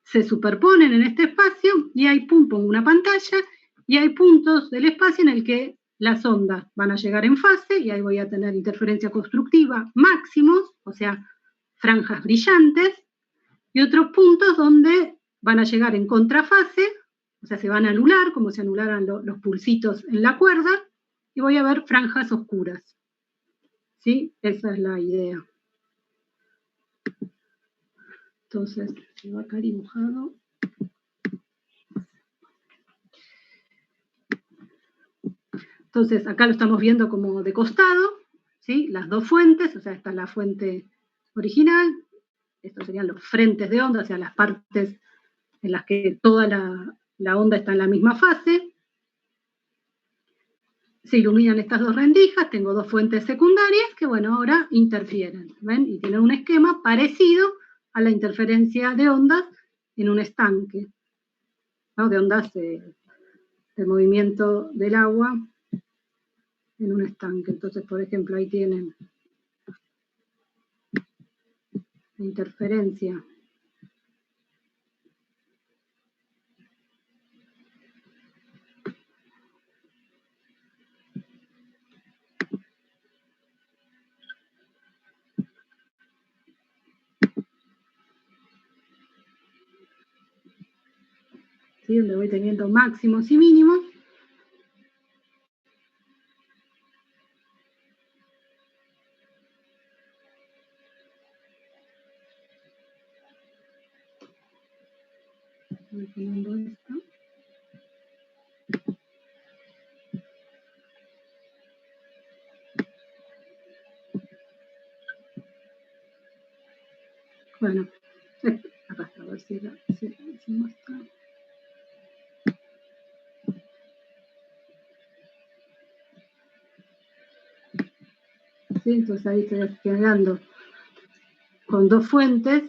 se superponen en este espacio y hay una pantalla y hay puntos del espacio en el que las ondas van a llegar en fase y ahí voy a tener interferencia constructiva máximos, o sea, franjas brillantes, y otros puntos donde van a llegar en contrafase, o sea, se van a anular, como se anularan los pulsitos en la cuerda, y voy a ver franjas oscuras. ¿Sí? Esa es la idea. Entonces, se va acá dibujado. Entonces, acá lo estamos viendo como de costado, ¿sí? Las dos fuentes, o sea, esta es la fuente original, estos serían los frentes de onda, o sea, las partes en las que toda la onda está en la misma fase. Se iluminan estas dos rendijas, tengo dos fuentes secundarias que, bueno, ahora interfieren, ¿ven? Y tienen un esquema parecido a la interferencia de ondas en un estanque, ¿no? De ondas de movimiento del agua en un estanque. Entonces, por ejemplo, ahí tienen la interferencia. ¿Sí? Donde voy teniendo máximos y mínimos. Voy poniendo esto. Bueno, acá está, a ver si muestra. ¿Sí? Entonces ahí estoy quedando con dos fuentes,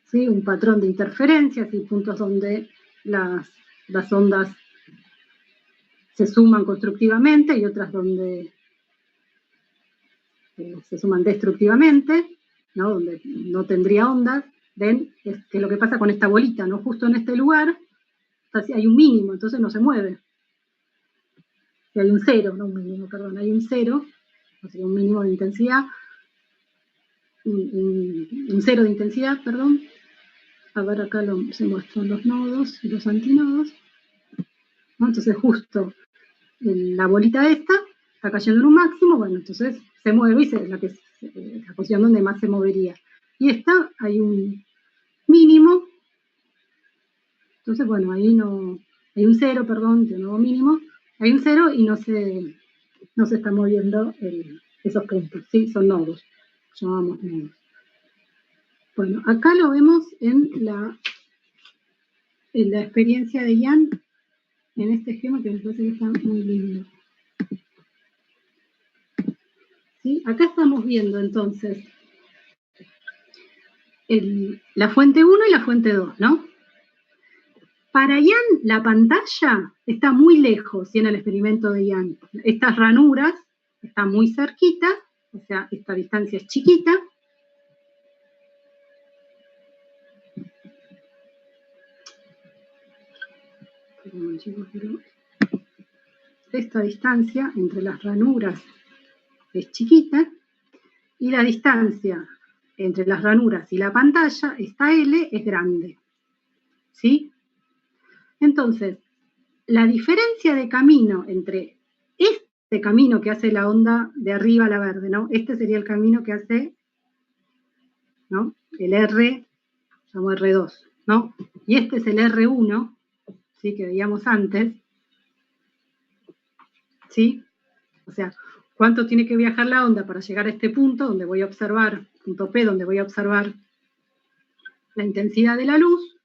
¿sí? Un patrón de interferencias y puntos donde las ondas se suman constructivamente y otras donde se suman destructivamente, ¿no? Donde no tendría ondas. ¿Ven? Es lo que pasa con esta bolita, ¿no? Justo en este lugar hay un mínimo, entonces no se mueve. Y hay un cero, no un mínimo, perdón, hay un cero, o sea, un mínimo de intensidad, un cero de intensidad, perdón. A ver, acá se muestran los nodos y los antinodos, ¿no? Entonces justo la bolita esta está cayendo en un máximo, bueno, entonces se mueve y es la posición donde más se movería. Y esta hay un mínimo, entonces bueno, ahí no, hay un cero, perdón, de nuevo mínimo, hay un cero y no se está moviendo esos puntos, ¿sí? Son nodos, llamamos nodos. Bueno, acá lo vemos en la experiencia de Young, en este esquema que me parece que está muy lindo. ¿Sí? Acá estamos viendo entonces la fuente 1 y la fuente 2, ¿no? Para Young la pantalla está muy lejos, ¿sí? En el experimento de Young. Estas ranuras están muy cerquita, o sea, esta distancia es chiquita. Perdón, chicos, pero esta distancia entre las ranuras es chiquita y la distancia entre las ranuras y la pantalla, esta L, es grande. ¿Sí? Entonces, la diferencia de camino entre este camino que hace la onda de arriba a la verde, ¿no? Este sería el camino que hace, ¿no? El R, llamo R2, ¿no? Y este es el R1, ¿sí? Que veíamos antes, ¿sí? O sea, ¿cuánto tiene que viajar la onda para llegar a este punto donde voy a observar, punto P, donde voy a observar la intensidad de la luz?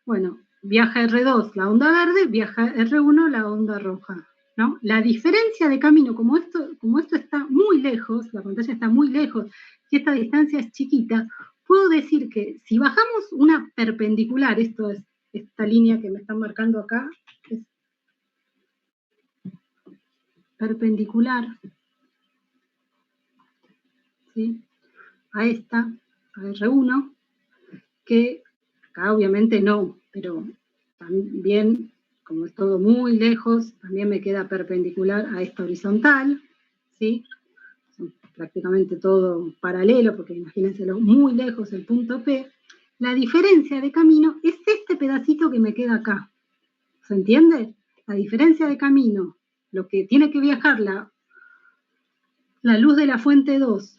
Bueno, viaja R2 la onda verde, viaja R1 la onda roja, ¿no? La diferencia de camino, como esto está muy lejos, la pantalla está muy lejos, y esta distancia es chiquita, puedo decir que si bajamos una perpendicular, esto es esta línea que me están marcando acá, es perpendicular, ¿sí? A esta, a R1, que acá obviamente no, pero también, como es todo muy lejos, también me queda perpendicular a esta horizontal, ¿sí? Son prácticamente todo paralelo, porque imagínenselo muy lejos el punto P. La diferencia de camino es este pedacito que me queda acá. ¿Se entiende? La diferencia de camino, lo que tiene que viajar la luz de la fuente 2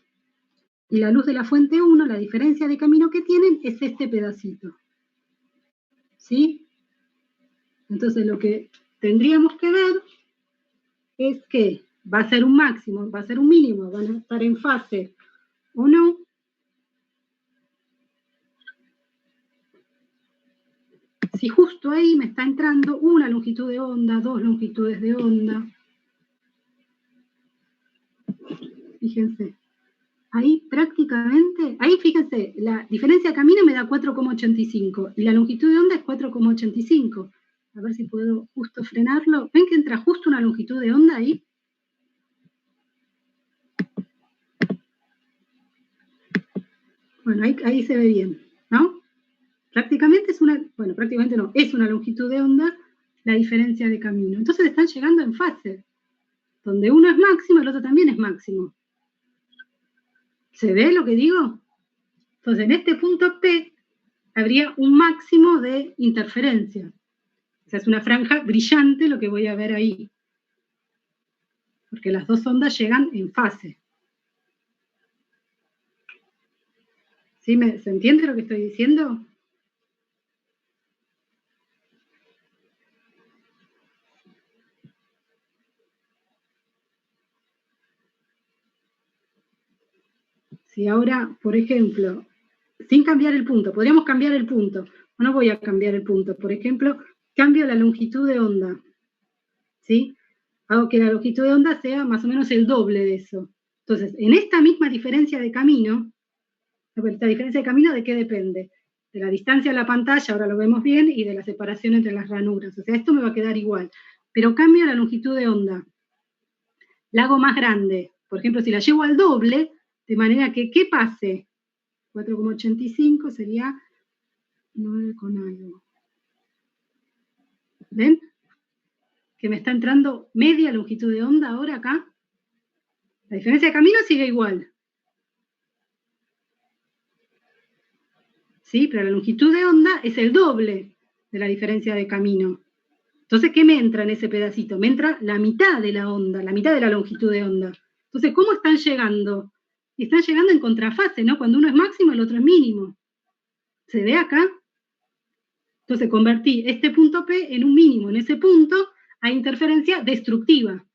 y la luz de la fuente 1, la diferencia de camino que tienen es este pedacito. ¿Sí? Entonces lo que tendríamos que ver es que va a ser un máximo, va a ser un mínimo, van a estar en fase o no. Si justo ahí me está entrando una longitud de onda, dos longitudes de onda. Fíjense. Ahí prácticamente, ahí fíjense, la diferencia de camino me da 4,85 y la longitud de onda es 4,85. A ver si puedo justo frenarlo. ¿Ven que entra justo una longitud de onda ahí? Bueno, ahí se ve bien, ¿no? Prácticamente es una, bueno, prácticamente no, es una longitud de onda la diferencia de camino. Entonces están llegando en fase, donde uno es máximo, el otro también es máximo. ¿Se ve lo que digo? Entonces en este punto P habría un máximo de interferencia. O sea, es una franja brillante lo que voy a ver ahí. Porque las dos ondas llegan en fase. ¿Sí? ¿Se entiende lo que estoy diciendo? Si ahora, por ejemplo, sin cambiar el punto, podríamos cambiar el punto, no voy a cambiar el punto, por ejemplo, cambio la longitud de onda, ¿sí? Hago que la longitud de onda sea más o menos el doble de eso. Entonces, en esta misma diferencia de camino, ¿esta diferencia de camino de qué depende? De la distancia a la pantalla, ahora lo vemos bien, y de la separación entre las ranuras. O sea, esto me va a quedar igual, pero cambio la longitud de onda. La hago más grande. Por ejemplo, si la llevo al doble, de manera que, ¿qué pase? 4,85 sería 9 con algo. ¿Ven? Que me está entrando media longitud de onda ahora acá. La diferencia de camino sigue igual. ¿Sí? Pero la longitud de onda es el doble de la diferencia de camino. Entonces, ¿qué me entra en ese pedacito? Me entra la mitad de la onda, la mitad de la longitud de onda. Entonces, ¿cómo están llegando? Están llegando en contrafase, ¿no? Cuando uno es máximo, el otro es mínimo. ¿Se ve acá? Entonces, convertí este punto P en un mínimo. En ese punto hay interferencia destructiva.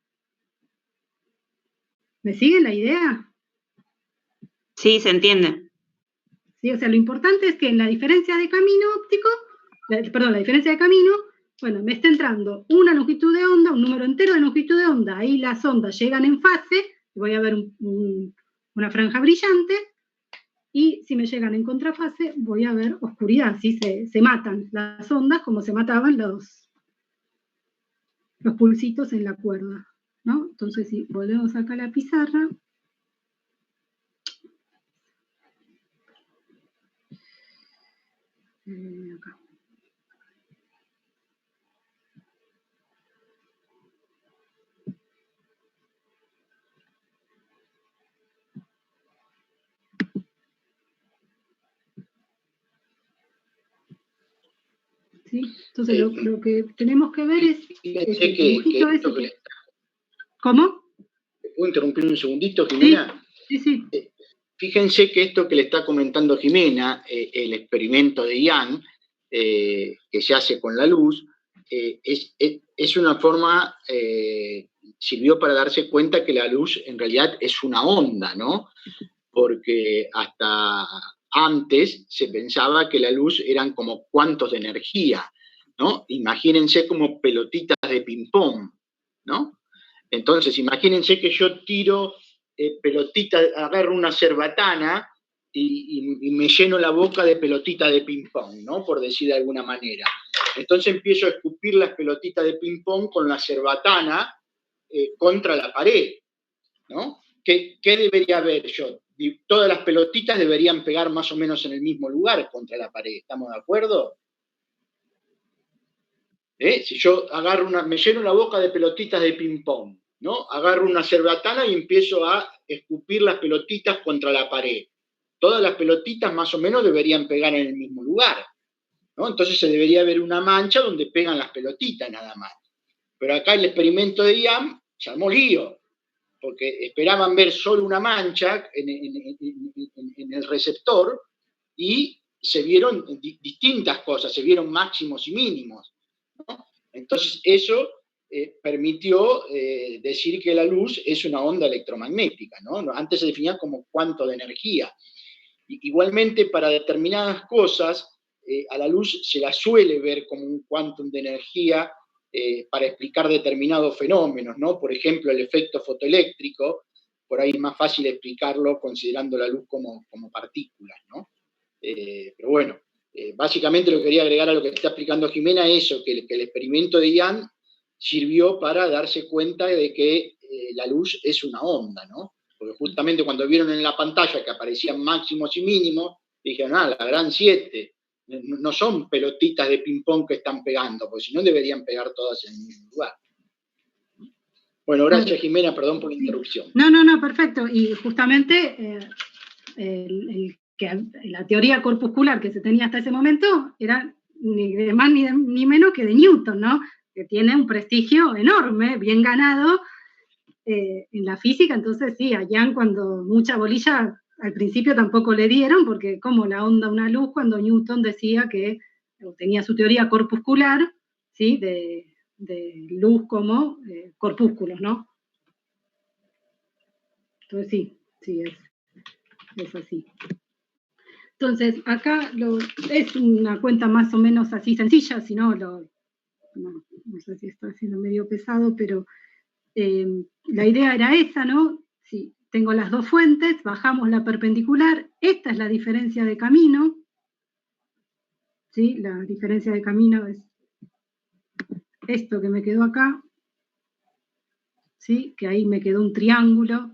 ¿Me siguen la idea? Sí, se entiende. ¿Sí? O sea, lo importante es que en la diferencia de camino óptico, la diferencia de camino, bueno, me está entrando una longitud de onda, un número entero de longitud de onda, ahí las ondas llegan en fase, voy a ver una franja brillante, y si me llegan en contrafase, voy a ver oscuridad, ¿sí? Se matan las ondas como se mataban los pulsitos en la cuerda, ¿no? Entonces, si volvemos acá a la pizarra, acá. ¿sí? Entonces lo que tenemos que ver es Fíjense el dibujito ese esto que ¿Cómo? ¿Puedo interrumpir un segundito, Jimena? Sí. Fíjense que esto que le está comentando Jimena, el experimento de Young, que se hace con la luz, es una forma, sirvió para darse cuenta que la luz en realidad es una onda, ¿no? Porque hasta antes se pensaba que la luz eran como cuantos de energía, ¿no? Imagínense como pelotitas de ping-pong, ¿no? Entonces, imagínense que yo tiro pelotita, agarro una cerbatana y me lleno la boca de pelotita de ping-pong, ¿no? Por decir de alguna manera. Entonces empiezo a escupir las pelotitas de ping-pong con la cerbatana contra la pared, ¿no? ¿Qué debería haber yo? Todas las pelotitas deberían pegar más o menos en el mismo lugar contra la pared, ¿estamos de acuerdo? Si yo me lleno la boca de pelotitas de ping-pong, ¿no? Agarro una cerbatana y empiezo a escupir las pelotitas contra la pared. Todas las pelotitas más o menos deberían pegar en el mismo lugar, ¿no? Entonces se debería ver una mancha donde pegan las pelotitas nada más. Pero acá el experimento de Young se armó lío, porque esperaban ver solo una mancha en el receptor y se vieron distintas cosas, se vieron máximos y mínimos, ¿no? Entonces eso permitió decir que la luz es una onda electromagnética, ¿no? Antes se definía como cuánto de energía. Igualmente, para determinadas cosas, a la luz se la suele ver como un quantum de energía para explicar determinados fenómenos, ¿no? Por ejemplo, el efecto fotoeléctrico, por ahí es más fácil explicarlo considerando la luz como partículas, ¿no? Pero bueno, básicamente lo que quería agregar a lo que está explicando Jimena es eso, que el experimento de Young sirvió para darse cuenta de que la luz es una onda, ¿no? Porque justamente cuando vieron en la pantalla que aparecían máximos y mínimos, dijeron, la gran 7, no son pelotitas de ping-pong que están pegando, porque si no deberían pegar todas en el mismo lugar. Bueno, gracias Jimena, perdón por la interrupción. No, perfecto. Y justamente la teoría corpuscular que se tenía hasta ese momento era ni de más ni menos que de Newton, ¿no? Que tiene un prestigio enorme, bien ganado en la física. Entonces sí, a Young cuando mucha bolilla al principio tampoco le dieron, porque como la onda una luz, cuando Newton decía que tenía su teoría corpuscular, ¿sí? de luz como corpúsculos, ¿no? Entonces sí, es así. Entonces, acá es una cuenta más o menos así sencilla, si no, no sé si está siendo medio pesado, pero la idea era esa, ¿no? Si tengo las dos fuentes, bajamos la perpendicular, esta es la diferencia de camino, ¿sí? La diferencia de camino es esto que me quedó acá, ¿sí? Que ahí me quedó un triángulo.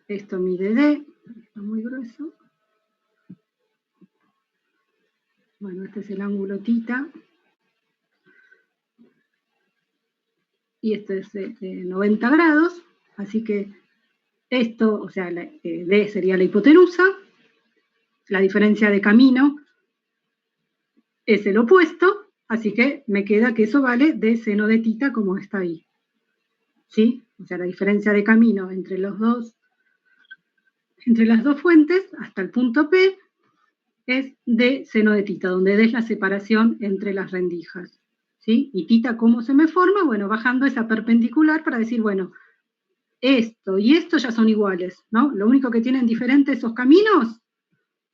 Esto mide D, está muy grueso. Bueno, este es el ángulo θ. Y este es 90 grados, así que esto, o sea, D sería la hipotenusa, la diferencia de camino es el opuesto, así que me queda que eso vale D seno de θ como está ahí. ¿Sí? O sea, la diferencia de camino entre las dos fuentes hasta el punto P es D seno de θ, donde D es la separación entre las rendijas. ¿Sí? Y θ, ¿cómo se me forma? Bueno, bajando esa perpendicular para decir, bueno, esto y esto ya son iguales, ¿no? Lo único que tienen diferentes esos caminos,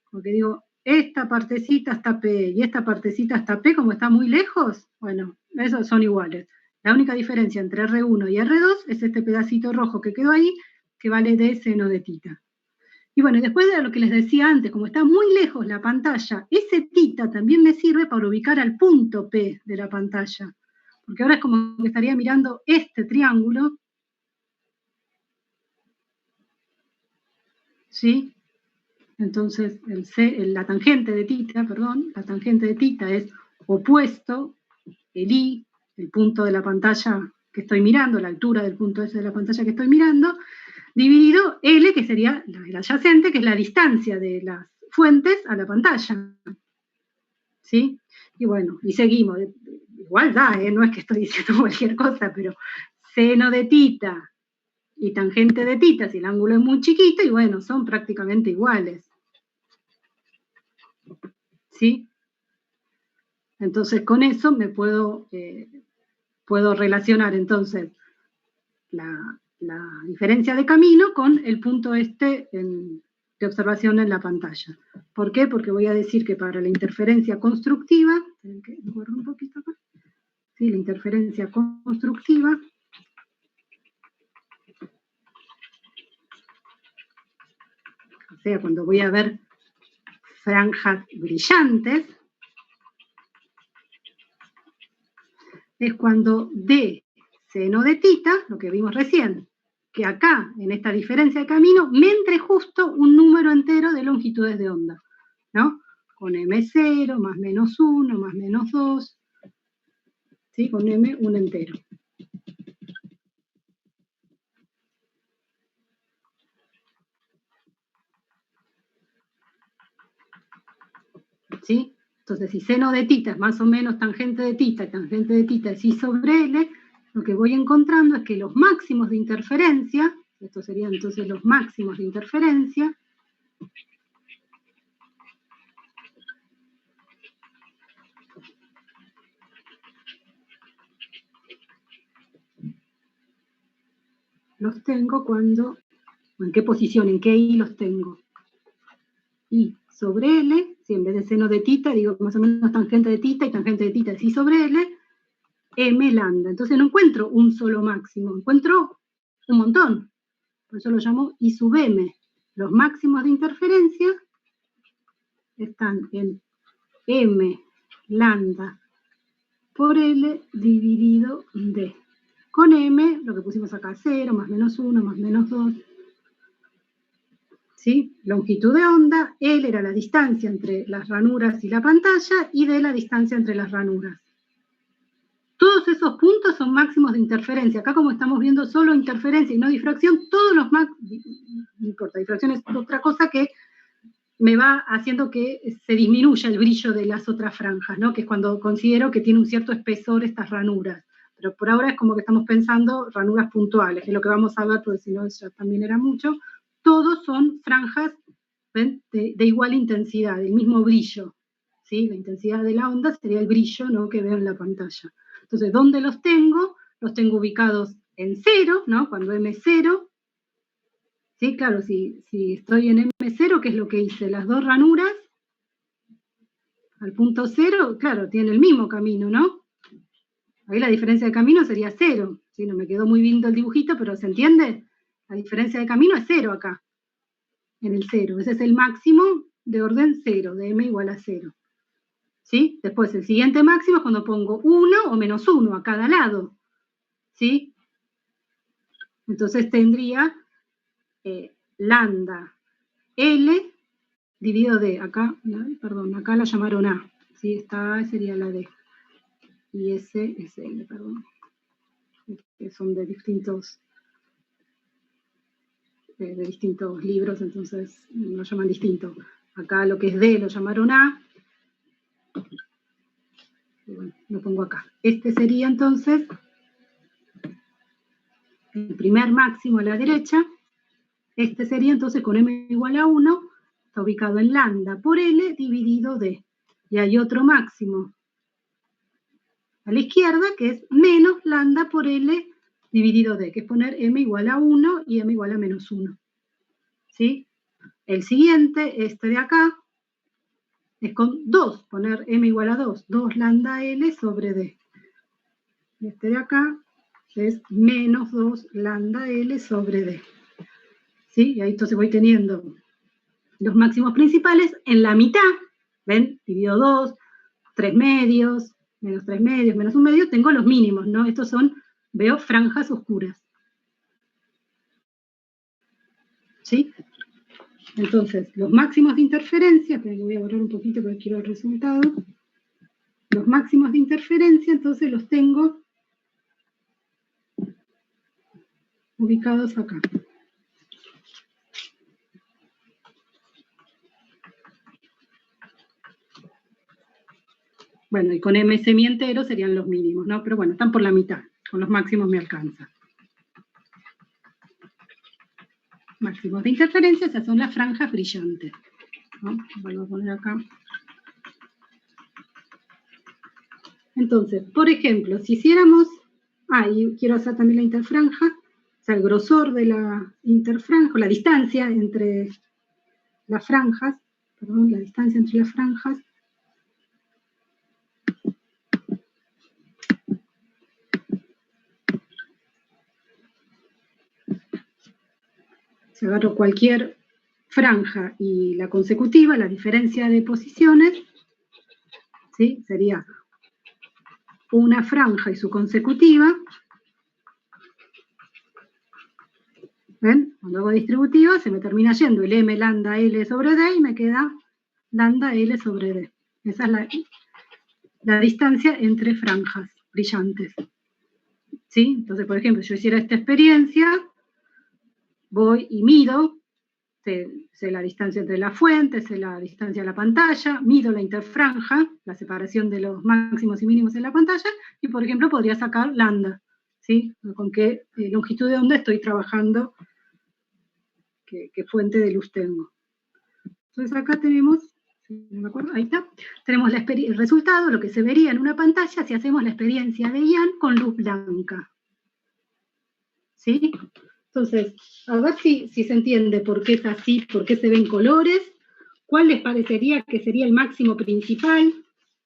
porque digo, esta partecita está P y esta partecita está P, como está muy lejos, bueno, esos son iguales. La única diferencia entre R1 y R2 es este pedacito rojo que quedó ahí, que vale D seno de θ. Y bueno, después de lo que les decía antes, como está muy lejos la pantalla, ese θ también me sirve para ubicar al punto P de la pantalla, porque ahora es como que estaría mirando este triángulo, ¿sí? Entonces, la tangente de θ es opuesto, el I, el punto de la pantalla que estoy mirando, la altura del punto ese de la pantalla que estoy mirando, dividido L, que sería el adyacente, que es la distancia de las fuentes a la pantalla. ¿Sí? Y bueno, y seguimos. Igual da, no es que estoy diciendo cualquier cosa, pero seno de tita y tangente de tita, si el ángulo es muy chiquito, y bueno, son prácticamente iguales. ¿Sí? Entonces, con eso me puedo relacionar, entonces, la diferencia de camino con el punto de observación en la pantalla. ¿Por qué? Porque voy a decir que para la interferencia constructiva, un poquito acá. Sí, la interferencia constructiva, o sea, cuando voy a ver franjas brillantes, es cuando D seno de tita, lo que vimos recién, que acá, en esta diferencia de camino, me entre justo un número entero de longitudes de onda, ¿no? Con M0, más menos 1, más menos 2, ¿sí? Con M un entero. ¿Sí? Entonces, si seno de tita es más o menos tangente de tita, y tangente de tita es I sobre L, lo que voy encontrando es que los máximos de interferencia, estos serían entonces los máximos de interferencia, los tengo cuando, ¿en qué posición, en qué I los tengo? I sobre L, si en vez de seno de tita, digo más o menos tangente de tita, y tangente de tita es I sobre L, M lambda. Entonces no encuentro un solo máximo, encuentro un montón. Por eso lo llamo I sub M. Los máximos de interferencia están en M lambda por L dividido D. Con M, lo que pusimos acá, 0, más menos 1, más menos 2. ¿Sí? Longitud de onda, L era la distancia entre las ranuras y la pantalla, y D la distancia entre las ranuras. Todos esos puntos son máximos de interferencia. Acá, como estamos viendo solo interferencia y no difracción, todos los máximos, no importa, difracción es otra cosa que me va haciendo que se disminuya el brillo de las otras franjas, ¿no? Que es cuando considero que tiene un cierto espesor estas ranuras. Pero por ahora es como que estamos pensando ranuras puntuales, que es lo que vamos a ver, porque si no ya también era mucho. Todos son franjas, ¿ven? De igual intensidad, del mismo brillo, ¿sí? La intensidad de la onda sería el brillo, ¿no? Que veo en la pantalla. Entonces, ¿dónde los tengo? Los tengo ubicados en 0, ¿no? Cuando M es 0. Sí, claro, si estoy en M0, ¿qué es lo que hice? Las dos ranuras al punto 0, claro, tienen el mismo camino, ¿no? Ahí la diferencia de camino sería 0. ¿Sí? No me quedó muy lindo el dibujito, pero ¿se entiende? La diferencia de camino es 0 acá, en el 0. Ese es el máximo de orden 0, de M igual a 0. ¿Sí? Después, el siguiente máximo es cuando pongo 1 o menos 1 a cada lado. ¿Sí? Entonces tendría lambda L dividido D. Acá, perdón, acá la llamaron A. ¿Sí? Esta A sería la D. Y S es L, perdón. Que son de distintos libros, entonces lo llaman distinto. Acá lo que es D lo llamaron A. Y bueno, lo pongo acá. Este sería entonces el primer máximo a la derecha. Este sería entonces con M igual a 1, está ubicado en lambda por L dividido D. Y hay otro máximo a la izquierda que es menos lambda por L dividido D, que es poner M igual a 1 y M igual a menos 1. ¿Sí? El siguiente, este de acá, es con 2, poner M igual a 2, 2 lambda L sobre D. Y este de acá es menos 2 lambda L sobre D. ¿Sí? Y ahí entonces voy teniendo los máximos principales en la mitad, ¿ven? Divido 2, 3 medios, menos 3 medios, menos 1 medio, tengo los mínimos, ¿no? Estos son, veo franjas oscuras. ¿Sí? Entonces, los máximos de interferencia, pero voy a borrar un poquito porque quiero el resultado. Los máximos de interferencia, entonces los tengo ubicados acá. Bueno, y con m semientero serían los mínimos, ¿no? Pero bueno, están por la mitad, con los máximos me alcanza. Máximos de interferencia, esas son las franjas brillantes, ¿no? Vuelvo a poner acá. Entonces, por ejemplo, si hiciéramos, y quiero hacer también la interfranja, o sea, el grosor de la interfranja, la distancia entre las franjas, perdón, la distancia entre las franjas, si agarro cualquier franja y la consecutiva, la diferencia de posiciones, ¿sí? Sería una franja y su consecutiva. ¿Ven? Cuando hago distributiva se me termina yendo el m lambda L sobre D y me queda lambda L sobre D. Esa es la distancia entre franjas brillantes. ¿Sí? Entonces, por ejemplo, si yo hiciera esta experiencia, voy y mido, sé la distancia entre la fuente, sé la distancia de la pantalla, mido la interfranja, la separación de los máximos y mínimos en la pantalla, y por ejemplo podría sacar lambda, ¿sí? Con qué longitud de onda estoy trabajando, qué fuente de luz tengo. Entonces acá tenemos, no me acuerdo, ahí está, tenemos el resultado, lo que se vería en una pantalla si hacemos la experiencia de Ian con luz blanca. ¿Sí? Entonces, a ver si se entiende por qué es así, por qué se ven colores, cuál les parecería que sería el máximo principal,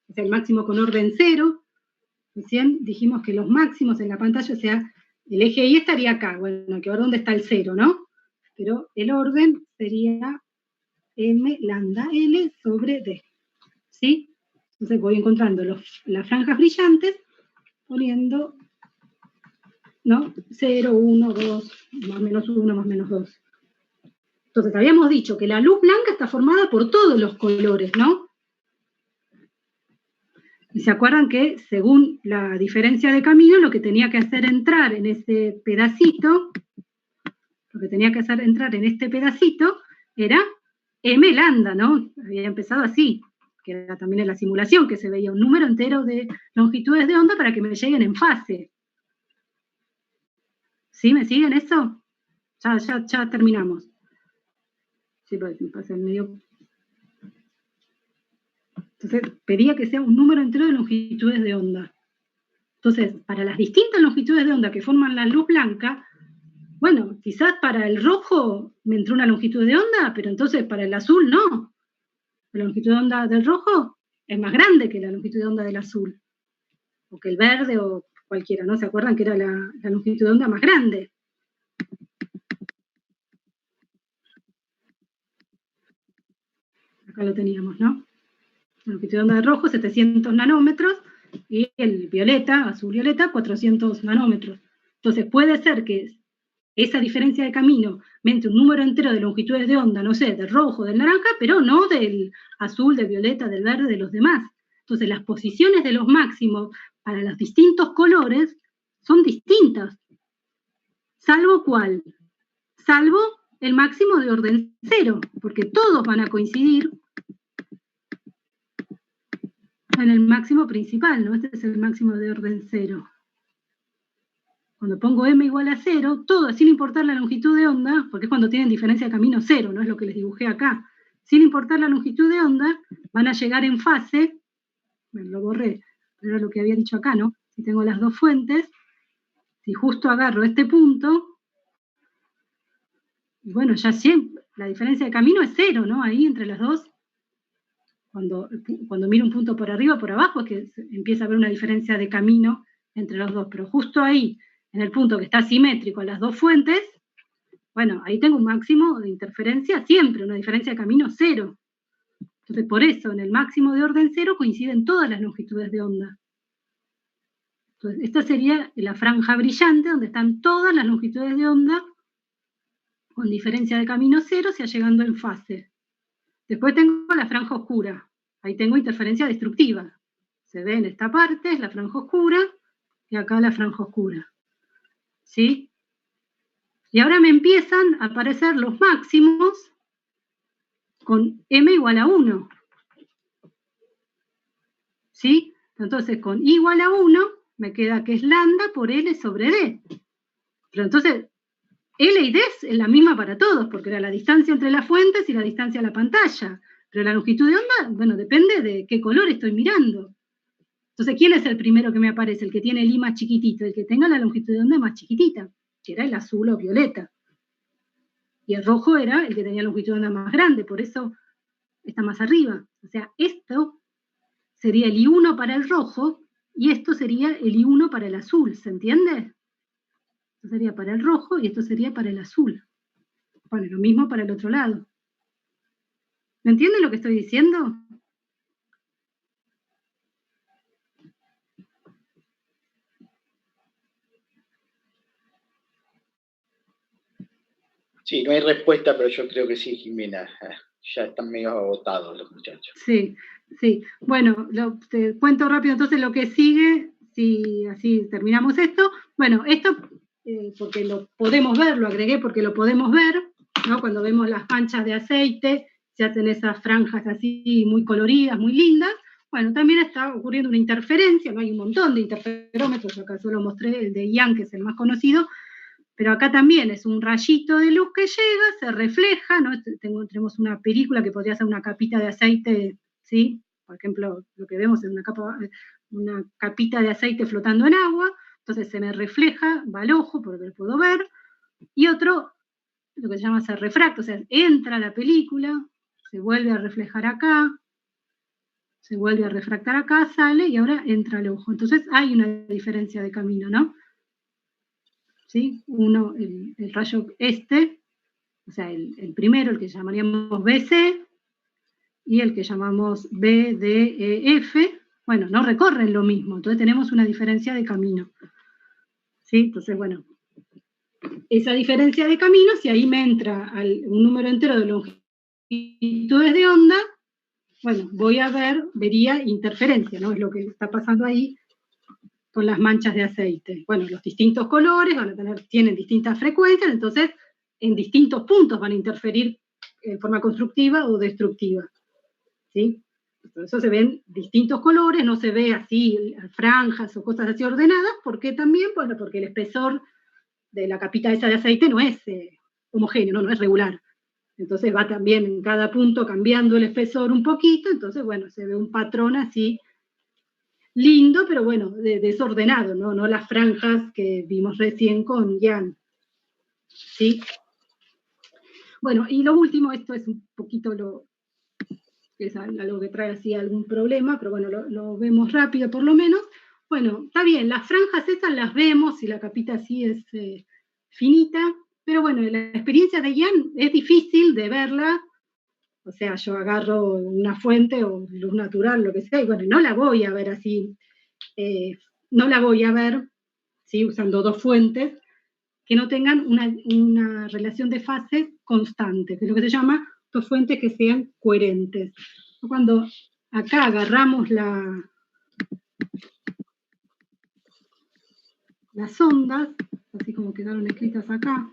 o sea, el máximo con orden 0. Recién dijimos que los máximos en la pantalla, o sea, el eje Y estaría acá, bueno, que ahora dónde está el 0, ¿no? Pero el orden sería m lambda L sobre D, ¿sí? Entonces voy encontrando las franjas brillantes poniendo, ¿no? 0, 1, 2, más menos 1, más menos 2. Entonces habíamos dicho que la luz blanca está formada por todos los colores, ¿no? Y se acuerdan que según la diferencia de camino, lo que tenía que hacer entrar en ese pedacito, era m lambda, ¿no? Había empezado así, que era también en la simulación, que se veía un número entero de longitudes de onda para que me lleguen en fase. ¿Sí? ¿Me siguen eso? Ya terminamos. Sí, pues me pasa el medio. Entonces, pedía que sea un número entero de longitudes de onda. Entonces, para las distintas longitudes de onda que forman la luz blanca, bueno, quizás para el rojo me entró una longitud de onda, pero entonces para el azul no. La longitud de onda del rojo es más grande que la longitud de onda del azul. O que el verde o cualquiera, ¿no? ¿Se acuerdan que era la longitud de onda más grande? Acá lo teníamos, ¿no? La longitud de onda del rojo, 700 nanómetros, y el violeta, azul-violeta, 400 nanómetros. Entonces puede ser que esa diferencia de camino me entre un número entero de longitudes de onda, no sé, del rojo, del naranja, pero no del azul, del violeta, del verde, de los demás. Entonces las posiciones de los máximos para los distintos colores son distintas. ¿Salvo cuál? Salvo el máximo de orden 0, porque todos van a coincidir en el máximo principal, ¿no? Este es el máximo de orden 0. Cuando pongo m igual a 0, todo, sin importar la longitud de onda, porque es cuando tienen diferencia de camino 0, no es lo que les dibujé acá, sin importar la longitud de onda, van a llegar en fase, bueno, lo borré, pero era lo que había dicho acá, ¿no? Si tengo las dos fuentes, si justo agarro este punto, y bueno, ya siempre, la diferencia de camino es 0, ¿no? Ahí entre las dos, cuando miro un punto por arriba o por abajo, es que empieza a haber una diferencia de camino entre los dos, pero justo ahí, en el punto que está simétrico a las dos fuentes, bueno, ahí tengo un máximo de interferencia siempre, una diferencia de camino 0. Entonces, por eso, en el máximo de orden 0 coinciden todas las longitudes de onda. Entonces, esta sería la franja brillante, donde están todas las longitudes de onda con diferencia de camino 0, ya llegando en fase. Después tengo la franja oscura. Ahí tengo interferencia destructiva. Se ve en esta parte, es la franja oscura, y acá la franja oscura. ¿Sí? Y ahora me empiezan a aparecer los máximos con m igual a 1. ¿Sí? Entonces, con igual a 1, me queda que es lambda por L sobre D. Pero entonces, L y D es la misma para todos, porque era la distancia entre las fuentes y la distancia a la pantalla. Pero la longitud de onda, bueno, depende de qué color estoy mirando. Entonces, ¿quién es el primero que me aparece? El que tiene el I más chiquitito, el que tenga la longitud de onda más chiquitita, que era el azul o violeta. Y el rojo era el que tenía la longitud de onda más grande, por eso está más arriba. O sea, esto sería el I1 para el rojo y esto sería el I1 para el azul, ¿se entiende? Esto sería para el rojo y esto sería para el azul. Bueno, lo mismo para el otro lado. ¿Me entienden lo que estoy diciendo? Sí, no hay respuesta, pero yo creo que sí, Jimena. Ya están medio agotados los muchachos. Sí, sí. Bueno, te cuento rápido entonces lo que sigue, si así terminamos esto. Bueno, esto, porque lo podemos ver, lo agregué porque lo podemos ver, ¿no? Cuando vemos las manchas de aceite, se hacen esas franjas así muy coloridas, muy lindas. Bueno, también está ocurriendo una interferencia, no hay un montón de interferómetros, acá solo mostré el de Young, que es el más conocido, pero acá también es un rayito de luz que llega, se refleja, ¿no? Tenemos una película que podría ser una capita de aceite, ¿sí? Por ejemplo, lo que vemos es una capita de aceite flotando en agua, entonces se me refleja, va al ojo porque lo puedo ver, y otro, lo que se llama se refracta, o sea, entra la película, se vuelve a reflejar acá, se vuelve a refractar acá, sale y ahora entra al ojo. Entonces hay una diferencia de camino, ¿no? ¿Sí? Uno, el rayo este, o sea, el primero, el que llamaríamos BC, y el que llamamos BDEF, bueno, no recorren lo mismo, entonces tenemos una diferencia de camino. ¿Sí? Entonces, bueno, esa diferencia de camino, si ahí me entra un número entero de longitudes de onda, bueno, vería interferencia, ¿no? Es lo que está pasando ahí con las manchas de aceite. Bueno, los distintos colores tienen distintas frecuencias, entonces en distintos puntos van a interferir en forma constructiva o destructiva. ¿Sí? Por eso se ven distintos colores, no se ve así franjas o cosas así ordenadas, ¿por qué también? Bueno, porque el espesor de la capita esa de aceite no es homogéneo, no es regular. Entonces va también en cada punto cambiando el espesor un poquito, entonces bueno, se ve un patrón así lindo, pero bueno, desordenado, ¿no? No las franjas que vimos recién con Jan. ¿Sí? Bueno, y lo último, esto es un poquito es algo que trae así algún problema, pero bueno, lo vemos rápido por lo menos. Bueno, está bien, las franjas esas las vemos y la capita así es finita, pero bueno, la experiencia de Jan es difícil de verla. O sea, yo agarro una fuente o luz natural, lo que sea, y bueno, no la voy a ver así, no la voy a ver, ¿sí? Usando dos fuentes que no tengan una relación de fase constante, que es lo que se llama dos fuentes que sean coherentes. Cuando acá agarramos las ondas, así como quedaron escritas acá,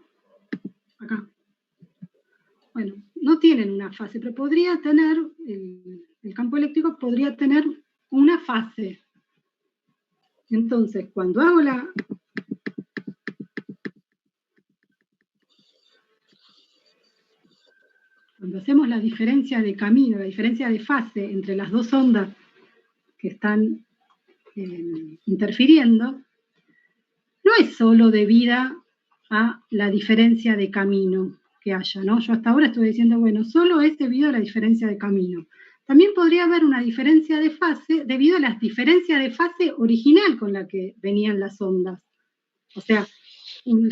bueno, no tienen una fase, pero podría tener, el campo eléctrico podría tener una fase. Entonces, cuando hago cuando hacemos la diferencia de camino, la diferencia de fase entre las dos ondas que están interfiriendo, no es solo debida a la diferencia de camino que haya, ¿no? Yo hasta ahora estoy diciendo, bueno, solo es debido a la diferencia de camino. También podría haber una diferencia de fase debido a la diferencia de fase original con la que venían las ondas. O sea,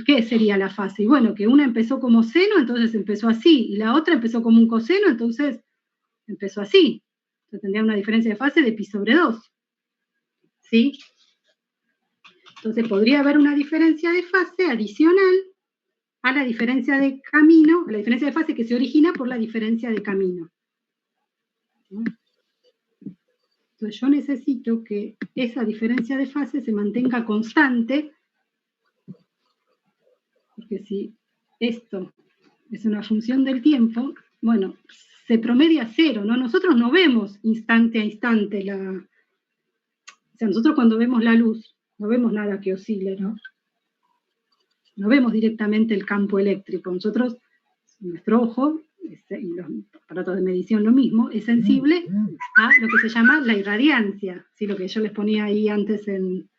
¿qué sería la fase? Y bueno, que una empezó como seno, entonces empezó así, y la otra empezó como un coseno, entonces empezó así. Entonces tendría una diferencia de fase de pi sobre 2. ¿Sí? Entonces podría haber una diferencia de fase adicional a la diferencia de camino, a la diferencia de fase que se origina por la diferencia de camino. Entonces yo necesito que esa diferencia de fase se mantenga constante, porque si esto es una función del tiempo, bueno, se promedia cero, ¿no? Nosotros no vemos instante a instante sea, nosotros cuando vemos la luz, no vemos nada que oscile, ¿no? No vemos directamente el campo eléctrico. Nosotros, nuestro ojo, y los aparatos de medición lo mismo, es sensible a lo que se llama la irradiancia, ¿sí? Lo que yo les ponía ahí antes en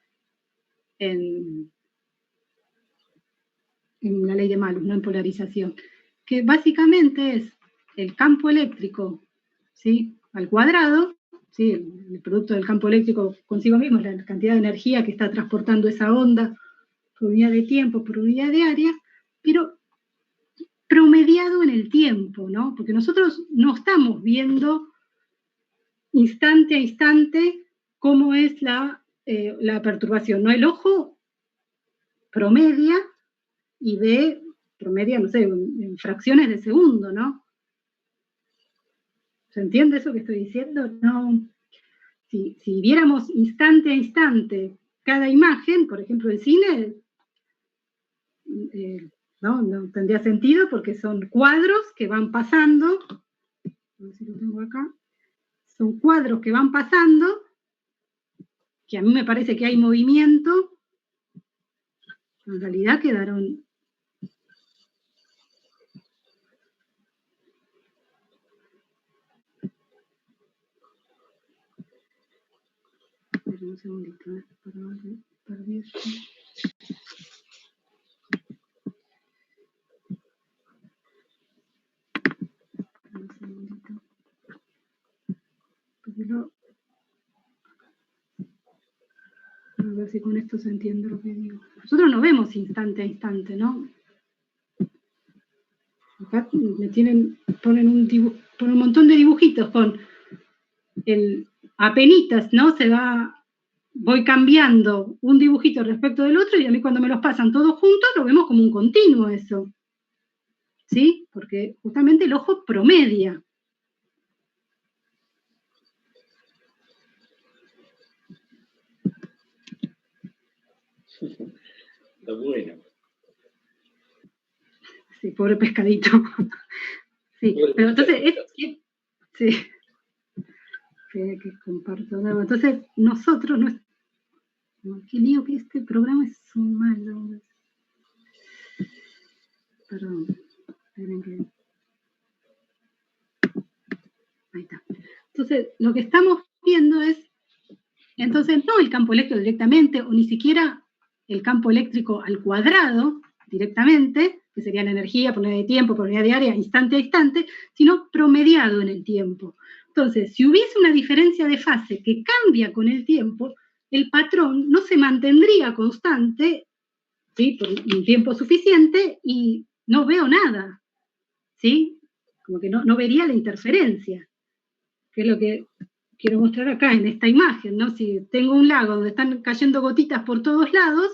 la ley de Malus, no en polarización, que básicamente es el campo eléctrico, ¿sí? Al cuadrado, ¿sí? El producto del campo eléctrico consigo mismo es la cantidad de energía que está transportando esa onda por unidad de tiempo, por unidad de área, pero promediado en el tiempo, ¿no? Porque nosotros no estamos viendo instante a instante cómo es la perturbación, ¿no? El ojo promedia y ve, promedia, no sé, en fracciones de segundo, ¿no? ¿Se entiende eso que estoy diciendo? No. Si viéramos instante a instante cada imagen, por ejemplo, el cine, no tendría sentido porque son cuadros que van pasando, a ver si lo tengo acá, son cuadros que van pasando, que a mí me parece que hay movimiento, en realidad quedaron... Un segundito, perdí esto. Un segundito. A ver si con esto se entiende lo que digo. Nosotros no vemos instante a instante, ¿no? Acá me ponen un montón de dibujitos con apenitas, ¿no? Voy cambiando un dibujito respecto del otro y a mí cuando me los pasan todos juntos lo vemos como un continuo eso. ¿Sí? Porque justamente el ojo promedia. Está bueno. Sí, pobre pescadito. Sí, Pobre pero entonces, pescadito. sí, que comparto. Entonces, nosotros, qué lío que este programa es un malo. Perdón, esperen que... Ahí está. Entonces, lo que estamos viendo es, entonces, no el campo eléctrico directamente, o ni siquiera el campo eléctrico al cuadrado directamente, que sería la energía por unidad de tiempo, por unidad de área, instante a instante, sino promediado en el tiempo. Entonces, si hubiese una diferencia de fase que cambia con el tiempo, el patrón no se mantendría constante, ¿sí? Por un tiempo suficiente y no veo nada, ¿sí? Como que no vería la interferencia, que es lo que quiero mostrar acá en esta imagen, ¿no? Si tengo un lago donde están cayendo gotitas por todos lados,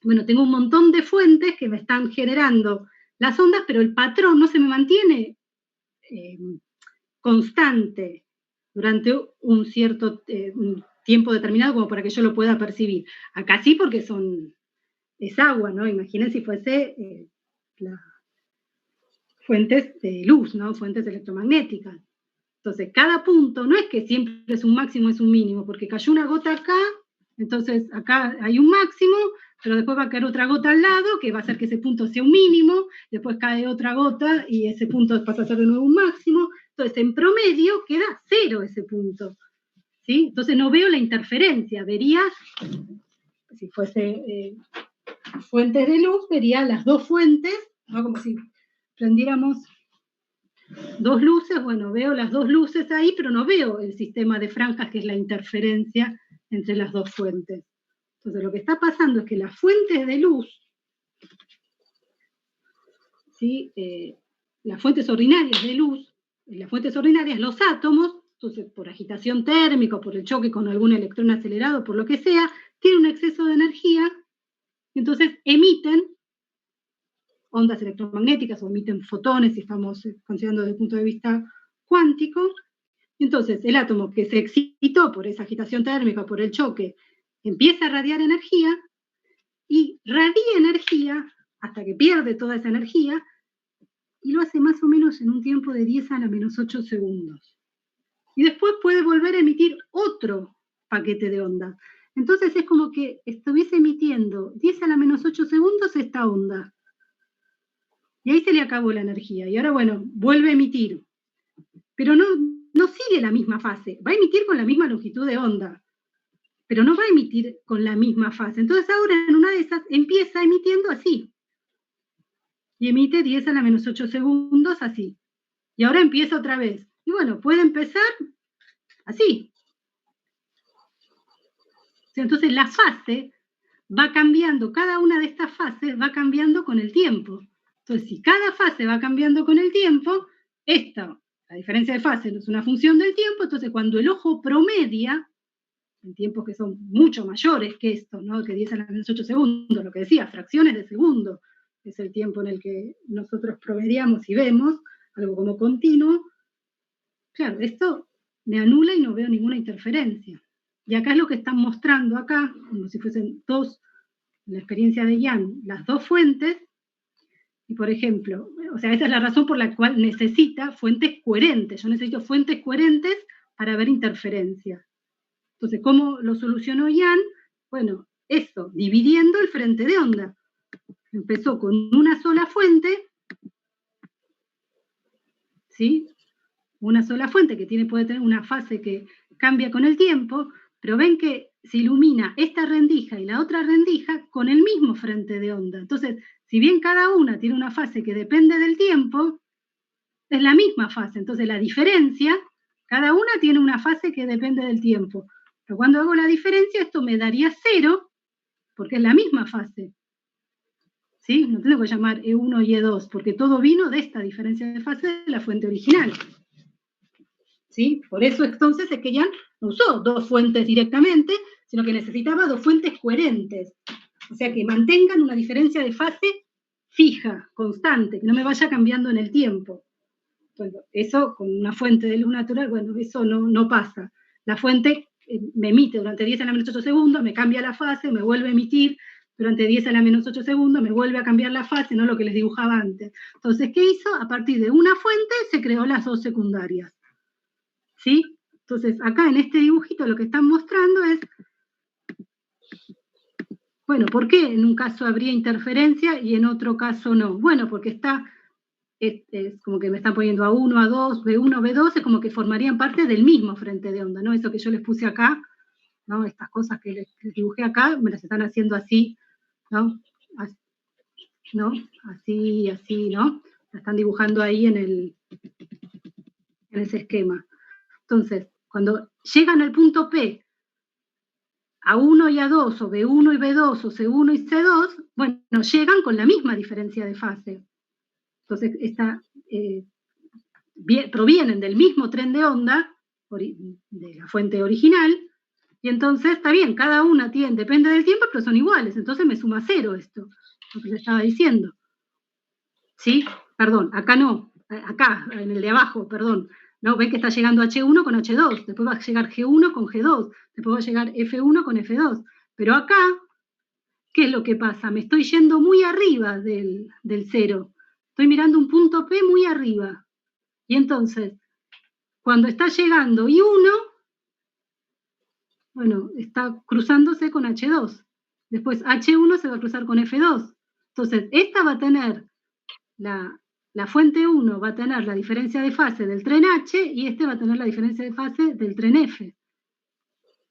bueno, tengo un montón de fuentes que me están generando las ondas, pero el patrón no se me mantiene constante durante un cierto un tiempo determinado como para que yo lo pueda percibir. Acá sí porque es agua, ¿no? Imaginen si fuese las fuentes de luz, ¿no? Fuentes electromagnéticas. Entonces, cada punto no es que siempre es un máximo, es un mínimo, porque cayó una gota acá, entonces acá hay un máximo, pero después va a caer otra gota al lado, que va a hacer que ese punto sea un mínimo, después cae otra gota y ese punto pasa a ser de nuevo un máximo. Entonces, en promedio queda 0 ese punto, ¿sí? Entonces no veo la interferencia, vería, si fuese fuentes de luz, vería las dos fuentes, ¿no? Como si prendiéramos dos luces, bueno, veo las dos luces ahí, pero no veo el sistema de franjas, que es la interferencia entre las dos fuentes. Entonces, lo que está pasando es que las fuentes de luz, ¿sí? Las fuentes ordinarias de luz, las fuentes ordinarias, los átomos, entonces, por agitación térmica, por el choque con algún electrón acelerado, por lo que sea, tienen un exceso de energía, y entonces emiten ondas electromagnéticas o emiten fotones, si estamos considerando desde el punto de vista cuántico. Entonces, el átomo que se excitó por esa agitación térmica, por el choque, empieza a radiar energía y radia energía hasta que pierde toda esa energía y lo hace más o menos en un tiempo de 10 a la menos 8 segundos. Y después puede volver a emitir otro paquete de onda. Entonces es como que estuviese emitiendo 10 a la menos 8 segundos esta onda. Y ahí se le acabó la energía. Y ahora, bueno, vuelve a emitir. Pero no sigue la misma fase. Va a emitir con la misma longitud de onda, pero no va a emitir con la misma fase. Entonces ahora en una de esas empieza emitiendo así. Y emite 10 a la menos 8 segundos así. Y ahora empieza otra vez. Y bueno, puede empezar así. Entonces la fase va cambiando, cada una de estas fases va cambiando con el tiempo. Entonces si cada fase va cambiando con el tiempo, la diferencia de fase no es una función del tiempo, entonces cuando el ojo promedia, en tiempos que son mucho mayores que esto, ¿no? Que 10 a la menos 8 segundos, lo que decía, fracciones de segundo, es el tiempo en el que nosotros promediamos y vemos, algo como continuo, claro, esto me anula y no veo ninguna interferencia. Y acá es lo que están mostrando acá, como si fuesen dos, en la experiencia de Yang, las dos fuentes, y por ejemplo, o sea, esa es la razón por la cual necesita fuentes coherentes. Yo necesito fuentes coherentes para ver interferencias. Entonces, ¿cómo lo solucionó Yang? Bueno, eso, dividiendo el frente de onda. Empezó con una sola fuente, ¿sí? Una sola fuente que puede tener una fase que cambia con el tiempo, pero ven que se ilumina esta rendija y la otra rendija con el mismo frente de onda. Entonces, si bien cada una tiene una fase que depende del tiempo, es la misma fase. Entonces, la diferencia, cada una tiene una fase que depende del tiempo. Pero cuando hago la diferencia, esto me daría 0, porque es la misma fase. ¿Sí? No tengo que llamar E1 y E2, porque todo vino de esta diferencia de fase de la fuente original. ¿Sí? Por eso entonces es que Yang no usó dos fuentes directamente, sino que necesitaba dos fuentes coherentes. O sea, que mantengan una diferencia de fase fija, constante, que no me vaya cambiando en el tiempo. Bueno, eso con una fuente de luz natural, bueno, eso no pasa. La fuente me emite durante 10 a la menos 8 segundos, me cambia la fase, me vuelve a emitir durante 10 a la menos 8 segundos, me vuelve a cambiar la fase, no lo que les dibujaba antes. Entonces, ¿qué hizo? A partir de una fuente se creó las dos secundarias. ¿Sí? Entonces, acá en este dibujito lo que están mostrando es, bueno, ¿por qué en un caso habría interferencia y en otro caso no? Bueno, porque es como que me están poniendo A1, A2, B1, B2, es como que formarían parte del mismo frente de onda, ¿no? Eso que yo les puse acá, ¿no? Estas cosas que les dibujé acá, me las están haciendo así, ¿no? Así, así, ¿no? La están dibujando ahí en ese esquema. Entonces, cuando llegan al punto P, A1 y A2, o B1 y B2, o C1 y C2, bueno, llegan con la misma diferencia de fase. Entonces, provienen del mismo tren de onda, de la fuente original, y entonces, está bien, cada una depende del tiempo, pero son iguales, entonces me suma 0 esto, lo que les estaba diciendo. ¿Sí? Perdón, acá no, acá, en el de abajo, perdón. ¿No? Ven que está llegando H1 con H2, después va a llegar G1 con G2, después va a llegar F1 con F2. Pero acá, ¿qué es lo que pasa? Me estoy yendo muy arriba del 0. Estoy mirando un punto P muy arriba. Y entonces, cuando está llegando I1, bueno, está cruzándose con H2. Después H1 se va a cruzar con F2. Entonces, esta va a tener la fuente 1 va a tener la diferencia de fase del tren H y este va a tener la diferencia de fase del tren F.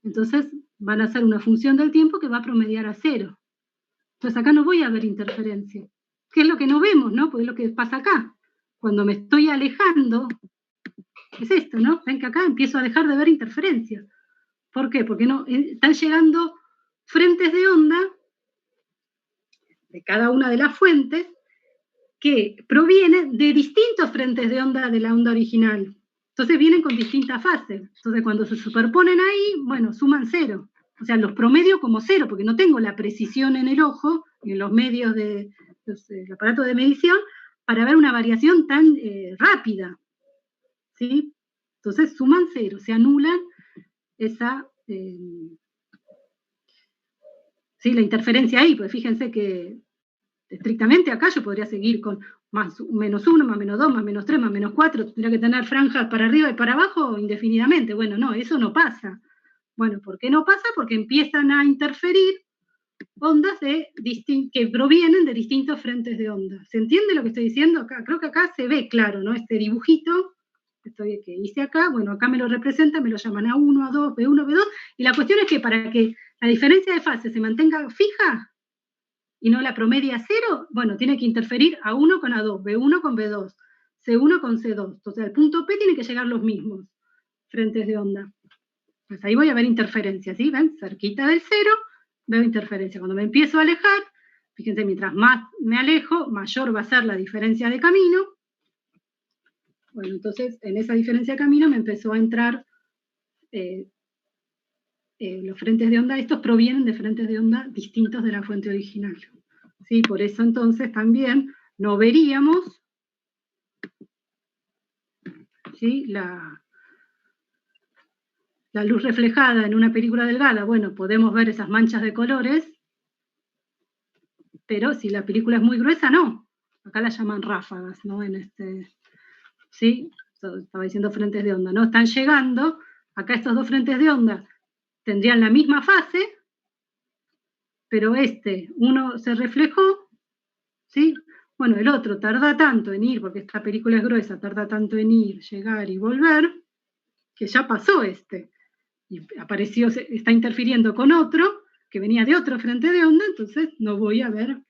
Entonces van a ser una función del tiempo que va a promediar a 0. Entonces acá no voy a ver interferencia. ¿Qué es lo que no vemos, no? Pues es lo que pasa acá. Cuando me estoy alejando, es esto, ¿no? Ven que acá empiezo a dejar de ver interferencia. ¿Por qué? Porque están llegando frentes de onda de cada una de las fuentes que provienen de distintos frentes de onda de la onda original. Entonces vienen con distintas fases. Entonces cuando se superponen ahí, bueno, suman 0. O sea, los promedio como 0, porque no tengo la precisión en el ojo, en los medios del aparato de medición, para ver una variación tan rápida. ¿Sí? Entonces suman 0, se anulan esa... la interferencia ahí, pues fíjense que estrictamente acá yo podría seguir con menos 1, más menos 2, más menos 3, más menos 4, tendría que tener franjas para arriba y para abajo indefinidamente. Bueno, no, eso no pasa. Bueno, ¿por qué no pasa? Porque empiezan a interferir ondas que provienen de distintos frentes de onda. ¿Se entiende lo que estoy diciendo acá? Creo que acá se ve claro, ¿no? Este dibujito que hice acá, bueno, acá me lo representan, me lo llaman A1, A2, B1, B2, y la cuestión es que para que la diferencia de fase se mantenga fija y no la promedia a cero, bueno, tiene que interferir A1 con A2, B1 con B2, C1 con C2. Entonces, al punto P tienen que llegar los mismos frentes de onda. Pues ahí voy a ver interferencia, ¿sí? ¿Ven? Cerquita del cero, veo interferencia. Cuando me empiezo a alejar, fíjense, mientras más me alejo, mayor va a ser la diferencia de camino. Bueno, entonces, en esa diferencia de camino me empezó a entrar los frentes de onda. Estos provienen de frentes de onda distintos de la fuente original. ¿Sí? Por eso, entonces, también no veríamos, ¿sí?, la luz reflejada en una película delgada. Bueno, podemos ver esas manchas de colores, pero si la película es muy gruesa, no. Acá la llaman ráfagas, ¿no? ¿Sí? Estaba diciendo frentes de onda, ¿no? Están llegando, acá estos dos frentes de onda tendrían la misma fase, pero uno se reflejó, ¿sí? Bueno, el otro tarda tanto en ir, porque esta película es gruesa, tarda tanto en ir, llegar y volver, que ya pasó y apareció, está interfiriendo con otro, que venía de otro frente de onda, entonces no voy a ver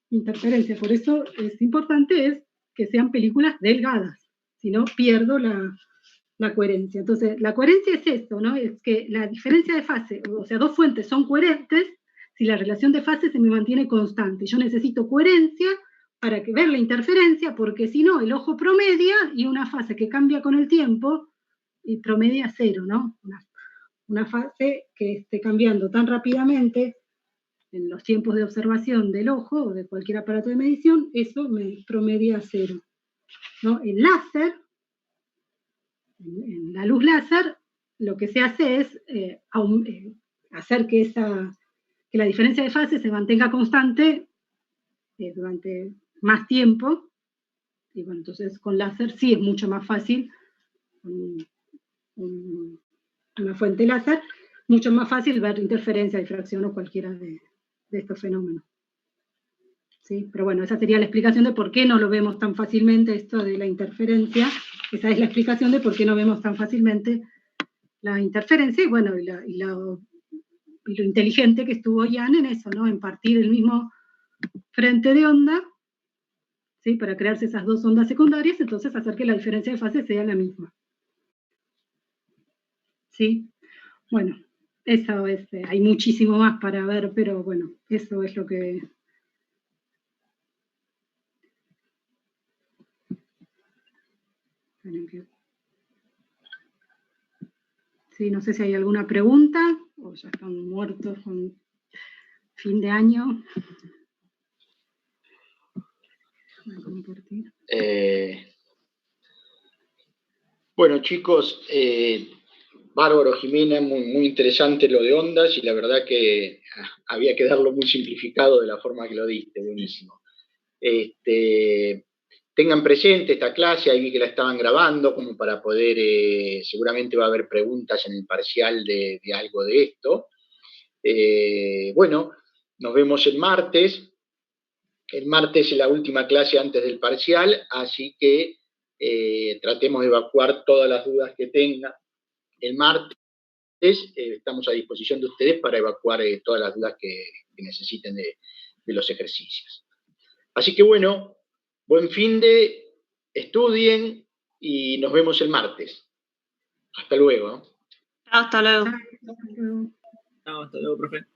interferencia. Por eso es importante que sean películas delgadas, si no pierdo la coherencia. Entonces, la coherencia es esto, ¿no? Es que la diferencia de fase, o sea, dos fuentes son coherentes si la relación de fase se me mantiene constante. Yo necesito coherencia para ver la interferencia, porque si no, el ojo promedia y una fase que cambia con el tiempo y promedia cero, ¿no? Una fase que esté cambiando tan rápidamente en los tiempos de observación del ojo o de cualquier aparato de medición, eso me promedia cero, ¿no? El láser, en la luz láser, lo que se hace es hacer que la diferencia de fase se mantenga constante durante más tiempo, y bueno, entonces con láser sí es mucho más fácil, una fuente láser, mucho más fácil ver interferencia, difracción o cualquiera de estos fenómenos. ¿Sí? Pero bueno, esa sería la explicación de por qué no lo vemos tan fácilmente, esto de la interferencia. Esa es la explicación de por qué no vemos tan fácilmente la interferencia, y bueno, y lo inteligente que estuvo Jan en eso, ¿no? En partir el mismo frente de onda, ¿sí?, para crearse esas dos ondas secundarias, entonces hacer que la diferencia de fase sea la misma. ¿Sí? Bueno, eso es, hay muchísimo más para ver, pero bueno, eso es lo que... Sí, no sé si hay alguna pregunta, o ya están muertos con fin de año. Voy a compartir. Bueno, chicos, bárbaro, Jimena, muy interesante lo de ondas, y la verdad que había que darlo muy simplificado de la forma que lo diste, buenísimo. Tengan presente esta clase, ahí vi que la estaban grabando, como para poder, seguramente va a haber preguntas en el parcial de algo de esto. Bueno, nos vemos el martes. El martes es la última clase antes del parcial, así que tratemos de evacuar todas las dudas que tengan. El martes estamos a disposición de ustedes para evacuar todas las dudas que necesiten de los ejercicios. Así que bueno, buen fin de, estudien y nos vemos el martes. Hasta luego. Hasta luego. Hasta luego. Hasta luego, profe.